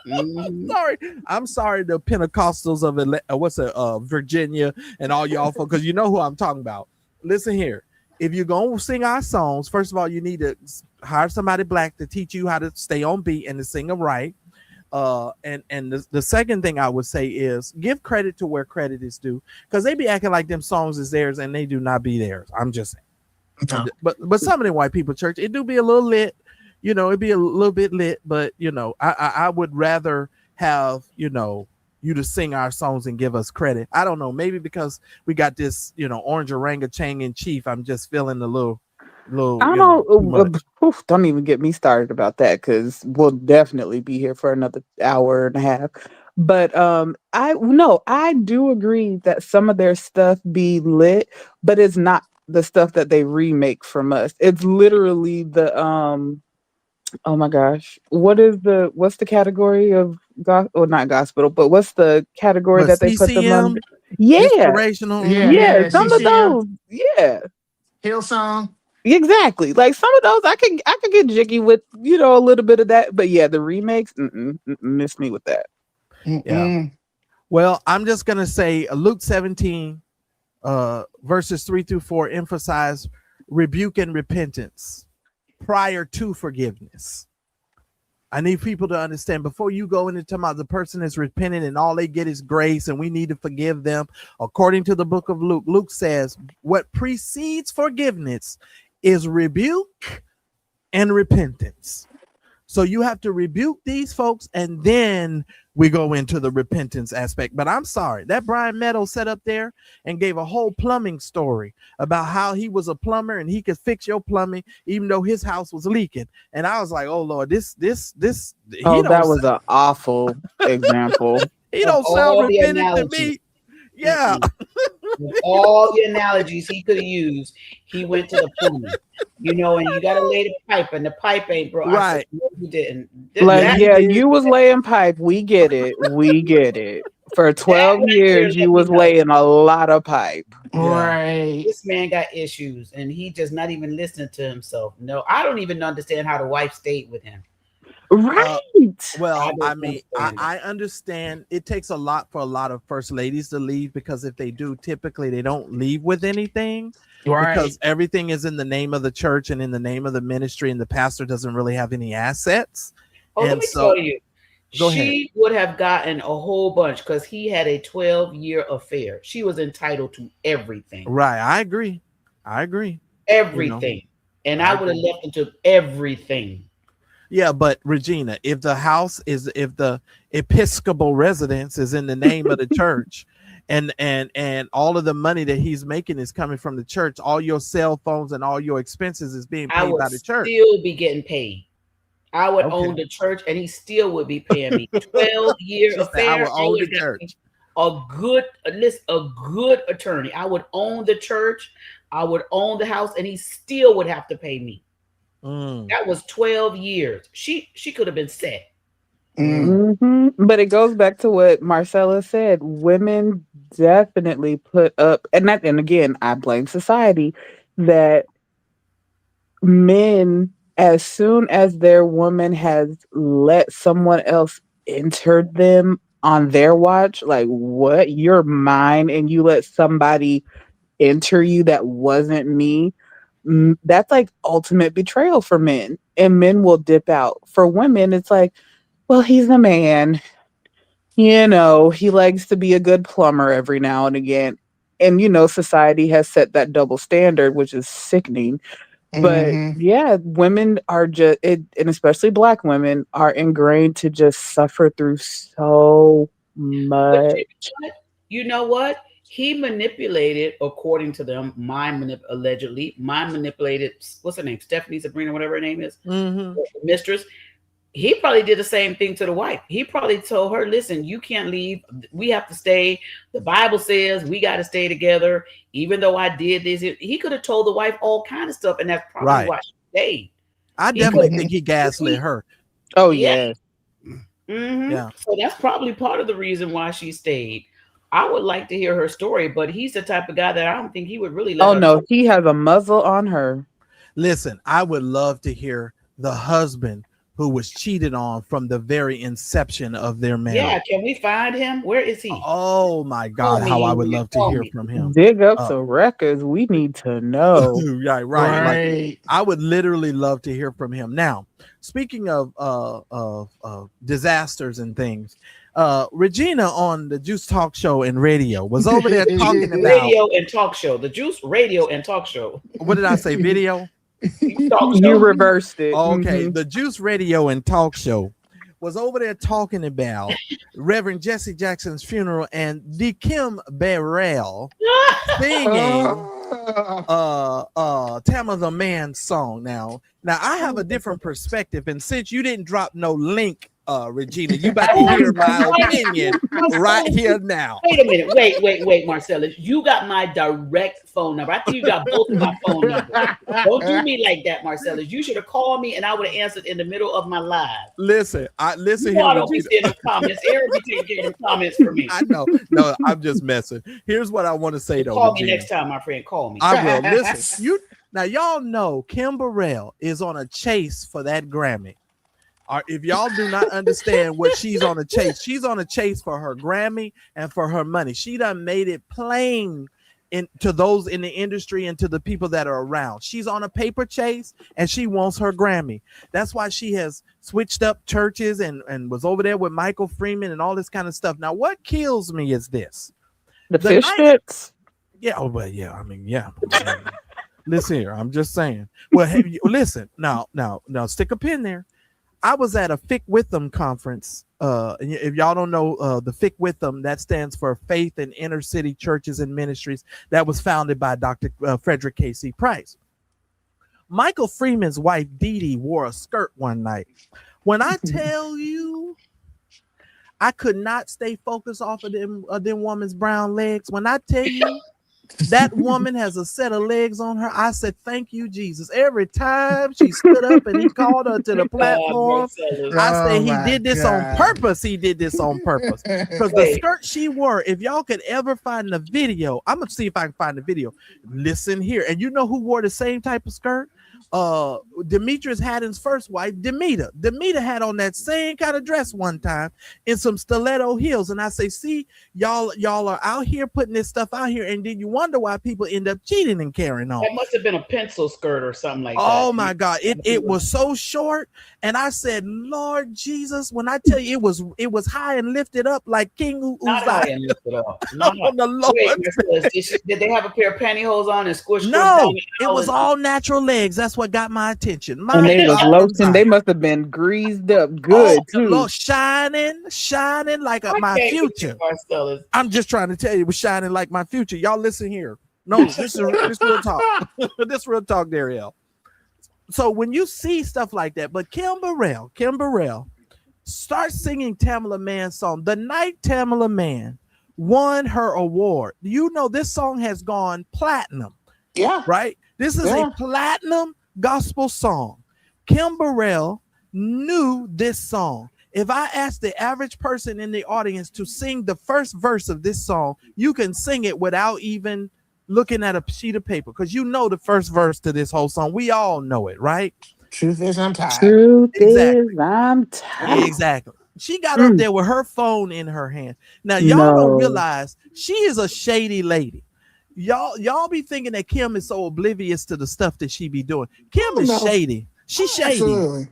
I'm sorry, the Pentecostals of Virginia and all y'all folks, because you know who I'm talking about. Listen here. If you're going to sing our songs, first of all, you need to hire somebody black to teach you how to stay on beat and to sing them right. And the second thing I would say is give credit to where credit is due, because they be acting like them songs is theirs and they do not be theirs. I'm just saying. No. But some of them white people church, it do be a little lit, it'd be a little bit lit, but I would rather have, you to sing our songs and give us credit. I don't know, maybe because we got this, orange orangutan in chief. I'm just feeling a little, I too don't much. don't even get me started about that because we'll definitely be here for another hour and a half. But I do agree that some of their stuff be lit, but it's not the stuff that they remake from us. It's literally the oh my gosh, what's the category of not gospel, but what's the category But that they put them under? CCM, Yeah, inspirational. Yeah, yeah, yeah. some of CCM, those, yeah. Hillsong. Exactly. Like some of those I could get jiggy with, a little bit of that. But yeah, the remakes, miss me with that. Yeah. Mm-mm. Well, I'm just gonna say Luke 17, verses 3-4 emphasize rebuke and repentance prior to forgiveness. I need people to understand before you go into talking about the person is repentant and all they get is grace and we need to forgive them. According to the book of Luke, Luke says what precedes forgiveness is rebuke and repentance. So you have to rebuke these folks and then we go into the repentance aspect. But I'm sorry, that Brian Meadows sat up there and gave a whole plumbing story about how he was a plumber and he could fix your plumbing even though his house was leaking. And I was like, oh Lord, this Oh, that was an awful example. he Of don't sound all the repentant to analogies, me. Yeah. with all the analogies he could have used, he went to the plumbing. And you got to lay the pipe, and the pipe ain't broke. I said, Right. no, you didn't. Like, Yeah, That he yeah, did. you was laying pipe. We get it. We get it. For that 12 right there years, you let me was know laying a lot of pipe. Yeah. Right. this man got issues, and he just not even listening to himself. No, I don't even understand how the wife stayed with him. Uh, Right. I well, I don't mean, understand it. I understand it takes a lot for a lot of first ladies to leave because if they do, typically they don't leave with anything Right. because everything is in the name of the church and in the name of the ministry, and the pastor doesn't really have any assets. Oh, let And me tell so, you, go ahead. she would have gotten a whole bunch because he had a 12-year affair. She was entitled to everything. Right. I agree. I agree. You know, Everything. And I I would have agree. left him to everything. Yeah, but Regina, if the Episcopal residence is in the name of the church, and all of the money that he's making is coming from the church, all your cell phones and all your expenses is being I paid would by the church. still be getting paid. I would Okay. own the church and he still would be paying me. 12-year She said, I affair. will I own would the have got church. a good attorney. I would own the church. I would own the house and he still would have to pay me. Mm, That was 12 years. She could have been set. Mm. But it goes back to what Marcella said. Women definitely put up, and again, I blame society that men, as soon as their woman has let someone else enter them on their watch, like, what? You're mine, and you let somebody enter you that wasn't me. That's like ultimate betrayal for men, and men will dip out. For women, it's like, well, he's a man. He likes to be a good plumber every now and again. And, society has set that double standard, which is sickening. But Mm-hmm. yeah, women are and especially Black women are ingrained to just suffer through so But much. you know what? He manipulated, according to them, allegedly, mind manipulated, what's her name? Stephanie Sabrina, whatever her name is, hmm mistress. He probably did the same thing to the wife. He probably told her, listen, you can't leave. We have to stay. The Bible says we got to stay together. Even though I did this, he could have told the wife all kind of stuff, and that's probably Right. why she stayed. I He could definitely Mm-hmm. think he gaslit her. Oh, yeah. yeah. Yeah. So that's probably part of the reason why she stayed. I would like to hear her story, but he's the type of guy that I don't think he would really let Oh, her no. talk. He has a muzzle on her. Listen, I would love to hear the husband who was cheated on from the very inception of their Yeah, marriage. can we find him? Where is he? Oh my Call God, how I me, would Andrea. love to Call hear me. from him. Dig up Uh, some records. We need to know. right, right. Like Right. I would literally love to hear from him. Now, speaking of disasters and things, Regina on the Juice Talk Show and radio was over there talking about Radio and talk show. The Juice Radio and talk show. what did I say? Video. Talk You show. reversed it. Okay, the Juice Radio and Talk Show was over there talking about Reverend Jesse Jackson's funeral and the Kim Burrell singing Tamla the Man song. Now I have a different perspective, and since you didn't drop no link, Regina, you about to hear my opinion right here now. Wait a minute. Wait, Marcellus. You got my direct phone number. I think you got both of my phone numbers. Don't do me like that, Marcellus. You should have called me and I would have answered in the middle of my live. Listen You here. don't be seeing the comments. Aaron be taking care of the comments for me. I know. No, I'm just messing. Here's what I want to say though. Call Regina. me next time, my friend. Call me. I will. Listen, now y'all know Kim Burrell is on a chase for that Grammy. If y'all do not understand what she's on a chase for her Grammy and for her money. She done made it plain to those in the industry and to the people that are around. She's on a paper chase and she wants her Grammy. That's why she has switched up churches and was over there with Michael Freeman and all this kind of stuff. Now, what kills me is this. The fish sticks? Yeah. Oh, well, yeah. I mean, yeah. Listen here. I'm just saying. Well, listen. Now, stick a pin there. I was at a Fick Witham conference. If y'all don't know, the Fick Witham, that stands for Faith in Inner City Churches and Ministries. That was founded by Dr. Frederick K.C. Price. Michael Freeman's wife, Dee Dee, wore a skirt one night. When I tell you, I could not stay focused off of them woman's brown legs. When I tell you, that woman has a set of legs on her. I said, thank you, Jesus. Every time she stood up and he called her to the platform, I said, he did this on purpose. He did this on purpose. Because the skirt she wore, if y'all could ever find the video, I'm going to see if I can find the video. Listen here. And you know who wore the same type of skirt? Demetrius Haddon's first wife, Demita. Demita had on that same kind of dress one time in some stiletto heels. And I say, see, y'all are out here putting this stuff out here, and then you wonder why people end up cheating and carrying on. That must have been a pencil skirt or something like that. Oh my God. It was so short. And I said, Lord Jesus, when I tell you it was high and lifted up like King Uzziah. Not high and lifted up. On the Lord. Wait, did they have a pair of pantyhose on and squished? No, it was all natural legs. That's what got my attention. And they was lotion. They must have been greased up good too. Lord, shining like my future. I'm just trying to tell you, it was shining like my future. Y'all listen here. No, this is real talk. This real talk, Dariel. So when you see stuff like that, but Kim Burrell start singing Tamla Mann's song the night Tamla Mann won her award. You know, this song has gone platinum. Yeah. Right? This is a platinum gospel song. Kim Burrell knew this song. If I ask the average person in the audience to sing the first verse of this song, you can sing it without even looking at a sheet of paper, because you know the first verse to this whole song. We all know it, right? Truth is, I'm tired. Truth is, I'm tired. Exactly. She got up there with her phone in her hand. Now, y'all don't realize she is a shady lady. Y'all be thinking that Kim is so oblivious to the stuff that she be doing. Kim is shady. She's shady. Absolutely.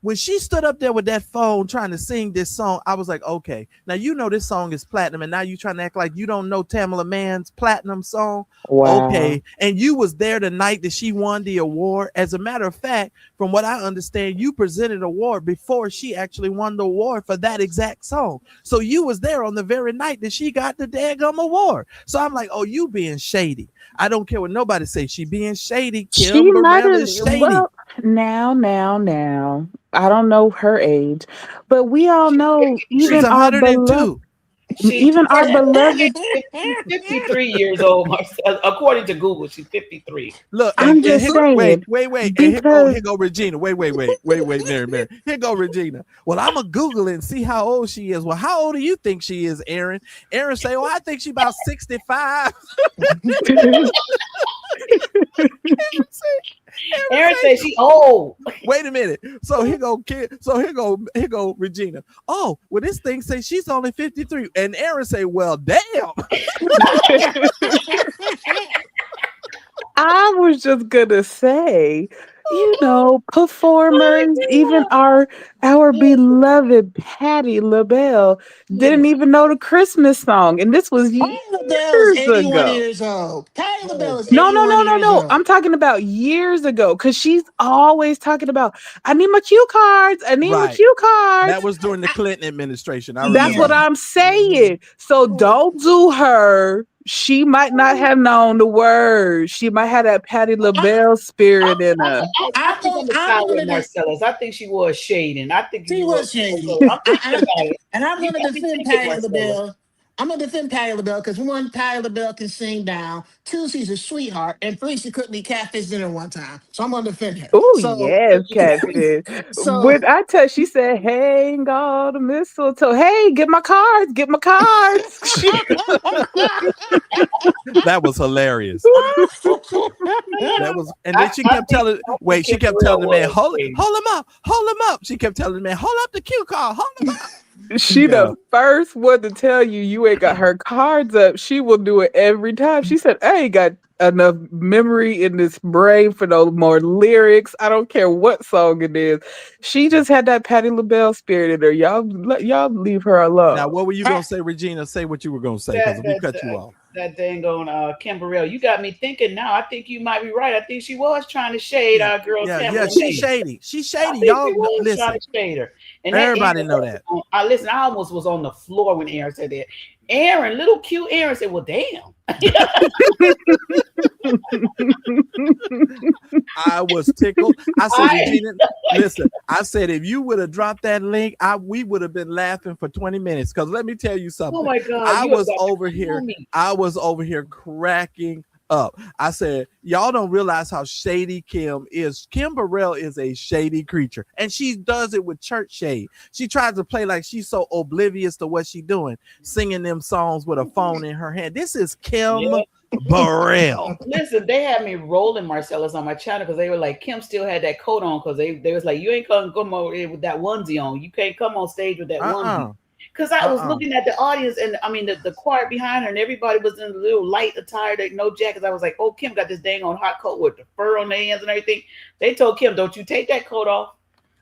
When she stood up there with that phone trying to sing this song, I was like, okay, now you know this song is platinum, and now you trying to act like you don't know Tamla Mann's platinum song. Wow. Okay, and you was there the night that she won the award. As a matter of fact, from what I understand, you presented an award before she actually won the award for that exact song. So you was there on the very night that she got the daggum award. So I'm like, oh, you being shady. I don't care what nobody say. She being shady. She might have, shady. Well, now. I don't know her age, but we all know even our beloved. Even our beloved. 53 years old, according to Google. She's 53. Look, I'm just saying. Wait. Because... Here go Regina. Wait, Mary. Here go Regina. Well, I'm gonna Google it and see how old she is. Well, how old do you think she is, Aaron? Aaron say, "Oh, I think she about 65." Aaron says she old. Wait a minute. So here go Regina. Oh, well, this thing says she's only 53. And Aaron say, well, damn. I was just gonna say performers, even our beloved Patti LaBelle didn't Yes. even know the Christmas song, and this was Patti LaBelle is years 81 ago. years old. Patti Oh, LaBelle is No, no, 81 no, no, years no. old. I'm talking about years ago because she's always talking about, I need my cue cards. I need my Right. cue That cards. was during the Clinton administration. I That's remember what Yeah. that. I'm saying. So don't do her. She might not have known the words. She might have that Patti I, LaBelle spirit in her. I think I'm gonna I'm side going with to Marcellus. I think she was shading. I think she you were. was shady. I'm thinking about it. And I'm You going to got me defend thinking, Patti Marcellus. LaBelle. I'm going to defend Patti LaBelle because one, Patti LaBelle can sing down. Two, she's a sweetheart. And three, she couldn't be catfish dinner one time. So I'm going to defend her. Oh So, yes, Catfish. so When I tell, she said, "Hang all the mistletoe. Hey, get my cards. Get my cards." That was hilarious. That was, and then she I kept think telling. Wait, she Kim kept telling Burrell the man, was hold shading. him up, hold him up. She kept telling the man, hold up the cue card, hold him up. She Yeah. the first one to tell you ain't got her cards up. She will do it every time. She said, "I ain't got enough memory in this brain for no more lyrics. I don't care what song it is." She just had that Patti LaBelle spirit in her. Y'all leave her alone. Now, what were you gonna say, Regina? Say what you were gonna say, because That we that cut you that, off. that dang on Kim Burrell. You got me thinking now. I think you might be right. I think she was trying to shade Yeah, our girl yeah. Tamara She's May. shady. She's I shady. think Y'all she was trying listen. to shade her. And that Everybody Aaron, know that. I listen. I almost was on the floor when Aaron said that. Aaron, little cute Aaron said, "Well, damn." I was tickled. I said, I Regina, listen. I said, if you would have dropped that link, we would have been laughing for 20 minutes. Because let me tell you oh something. my God, I you are was about to over here. kill me. I was over here cracking up. I said, y'all don't realize how shady Kim is. Kim Burrell is a shady creature, and she does it with church shade. She tries to play like she's so oblivious to what she's doing, singing them songs with a phone in her hand. This is Kim Yeah. Burrell. Listen, they had me rolling Marcellus on my channel because they were like, Kim still had that coat on because they was like, you ain't gonna come over here with that onesie on. You can't come on stage with that onesie. Uh-uh. Because I was Uh-uh. looking at the audience and I mean the choir behind her and everybody was in a little light attire, like no jackets. I was like, oh, Kim got this dang on hot coat with the fur on their hands and everything. They told Kim, don't you take that coat off.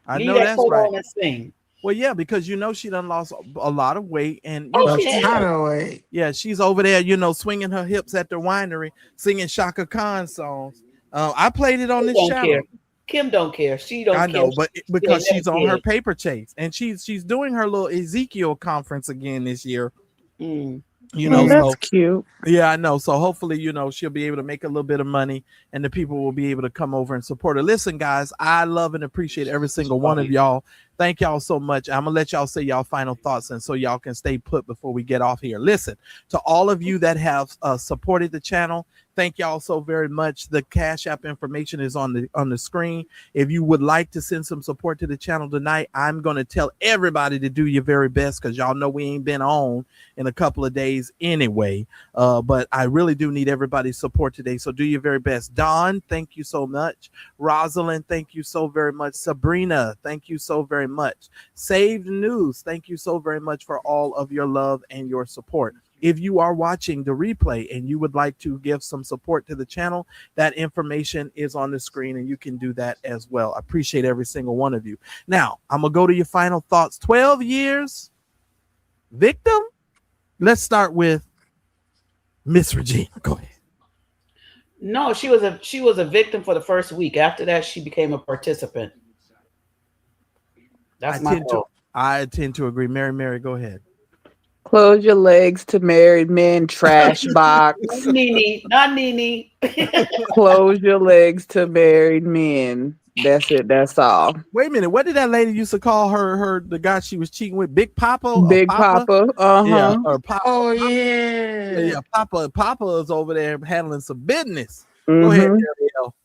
I Leave know that that's coat right. on and sing. Well, yeah, because she done lost a lot of weight, and Oh, a she ton had. of weight. yeah, she's over there, swinging her hips at the winery, singing Shaka Khan songs. I played it on Kim this don't channel. care. Kim don't care. She I don't care. know, but She because ain't never she's on her cared. paper chase, and she's doing her little Ezekiel conference again this year. Mm. Oh, Mhm. that's So cute. yeah, I know. So hopefully, she'll be able to make a little bit of money and the people will be able to come over and support her. Listen, guys, I love and appreciate every single one of y'all. Thank y'all so much. I'm going to let y'all say y'all final thoughts and so y'all can stay put before we get off here. Listen, to all of you that have supported the channel, thank y'all so very much. The Cash App information is on the screen. If you would like to send some support to the channel tonight, I'm going to tell everybody to do your very best because y'all know we ain't been on in a couple of days anyway. But I really do need everybody's support today. So do your very best. Dawn, thank you so much. Rosalind, thank you so very much. Sabrina, thank you so very much. Saved News, thank you so very much for all of your love and your support. If you are watching the replay and you would like to give some support to the channel, that information is on the screen and you can do that as well. I appreciate every single one of you. Now, I'm going to go to your final thoughts. 12 years, victim? Let's start with Miss Regina. Go ahead. No, she was a victim for the first week. After that, she became a participant. That's my thought. I tend to agree. Mary, go ahead. Close your legs to married men, trash box. Not Nene, not Nene. Close your legs to married men. That's it. That's all. Wait a minute. What did that lady used to call her the guy she was cheating with? Big Papa or Big Papa? Papa. Yeah, Uh-huh. or Papa. Oh Yeah, yeah. Papa. Papa is over there handling some business. Go ahead, Mm-hmm. Ariel.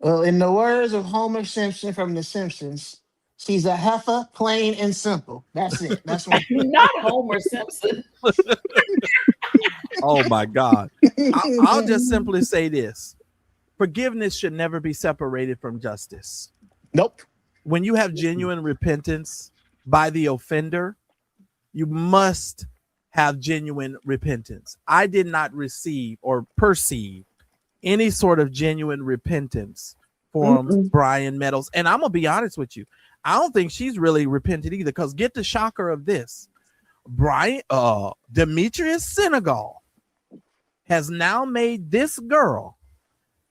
Well, in the words of Homer Simpson from The Simpsons, she's a heifer, plain and simple. That's it. That's my. Not Homer Simpson. Oh my God. I'll just simply say this. Forgiveness should never be separated from justice. Nope. When you have genuine repentance by the offender, you must have genuine repentance. I did not receive or perceive any sort of genuine repentance from Mm-mm. Brian Meadows. And I'm gonna be honest with you, I don't think she's really repented either. Because get the shocker of this, Demetrius Senegal has now made this girl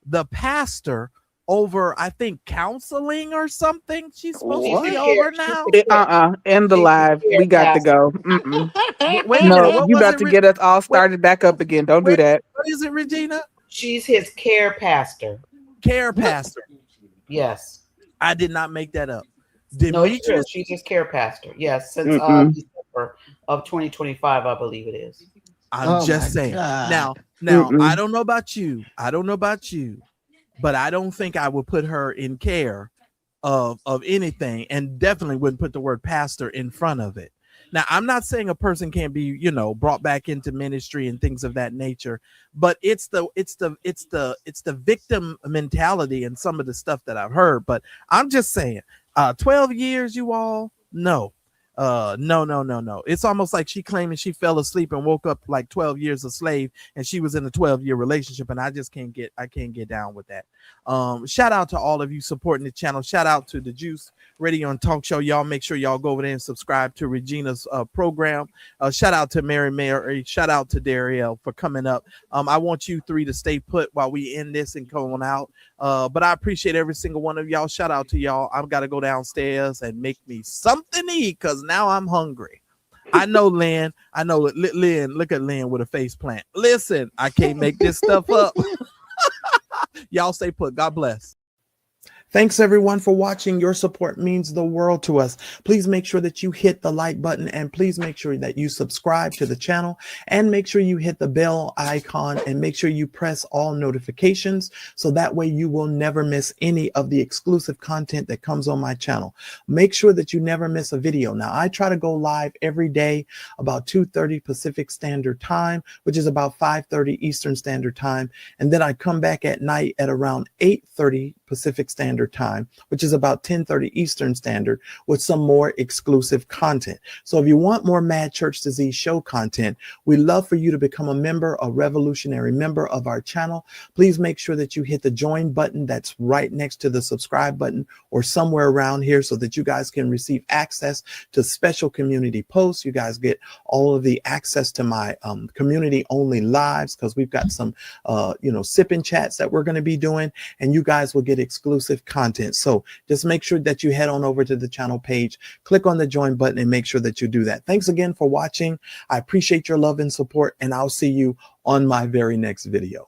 the pastor over, I think, counseling or something. She's supposed to be over now. End the live. We got to go. Mm-mm. Wait a minute. No, What you was about it? to get us all started back up again. Don't do that. What is it, Regina? She's his care pastor. Care pastor. Yes. I did not make that up. No, it's true. Demetrius, She's his care pastor. Yes, since December of 2025, I believe it is. I'm just saying. God. Now, I don't know about you. But I don't think I would put her in care of anything, and definitely wouldn't put the word pastor in front of it. Now, I'm not saying a person can't be, brought back into ministry and things of that nature, but it's the victim mentality and some of the stuff that I've heard. But I'm just saying, 12 years, you all, no. No. It's almost like she claiming she fell asleep and woke up like 12 years a slave, and she was in a 12-year relationship, and I can't get down with that. Shout out to all of you supporting the channel. Shout out to the Juice Radio and Talk Show. Y'all make sure y'all go over there and subscribe to Regina's program. Shout out to Mary. Shout out to Dariel for coming up. I want you three to stay put while we end this and going out. But I appreciate every single one of y'all. Shout out to y'all. I've got to go downstairs and make me something to eat because now I'm hungry. I know Lynn. Lynn. Look at Lynn with a face plant. Listen, I can't make this stuff up. Y'all stay put. God bless. Thanks everyone for watching. Your support means the world to us. Please make sure that you hit the like button, and please make sure that you subscribe to the channel, and make sure you hit the bell icon, and make sure you press all notifications so that way you will never miss any of the exclusive content that comes on my channel. Make sure that you never miss a video. Now, I try to go live every day about 2:30 Pacific Standard Time, which is about 5:30 Eastern Standard Time, and then I come back at night at around 8:30 Pacific Standard Time, which is about 10:30 Eastern Standard, with some more exclusive content. So if you want more Mad Church Disease show content, we'd love for you to become a revolutionary member of our channel. Please make sure that you hit the join button that's right next to the subscribe button or somewhere around here so that you guys can receive access to special community posts. You guys get all of the access to my community only lives, because we've got some sipping chats that we're going to be doing, and you guys will get exclusive content. So just make sure that you head on over to the channel page, click on the join button, and make sure that you do that. Thanks again for watching. I appreciate your love and support, and I'll see you on my very next video.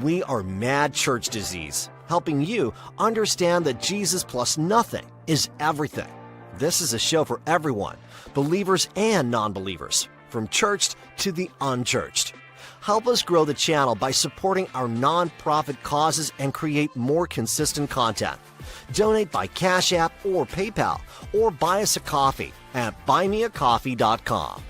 We are Mad Church Disease, helping you understand that Jesus plus nothing is everything. This is a show for everyone, believers and non-believers, from churched to the unchurched. Help us grow the channel by supporting our non-profit causes and create more consistent content. Donate by Cash App or PayPal, or buy us a coffee at buymeacoffee.com.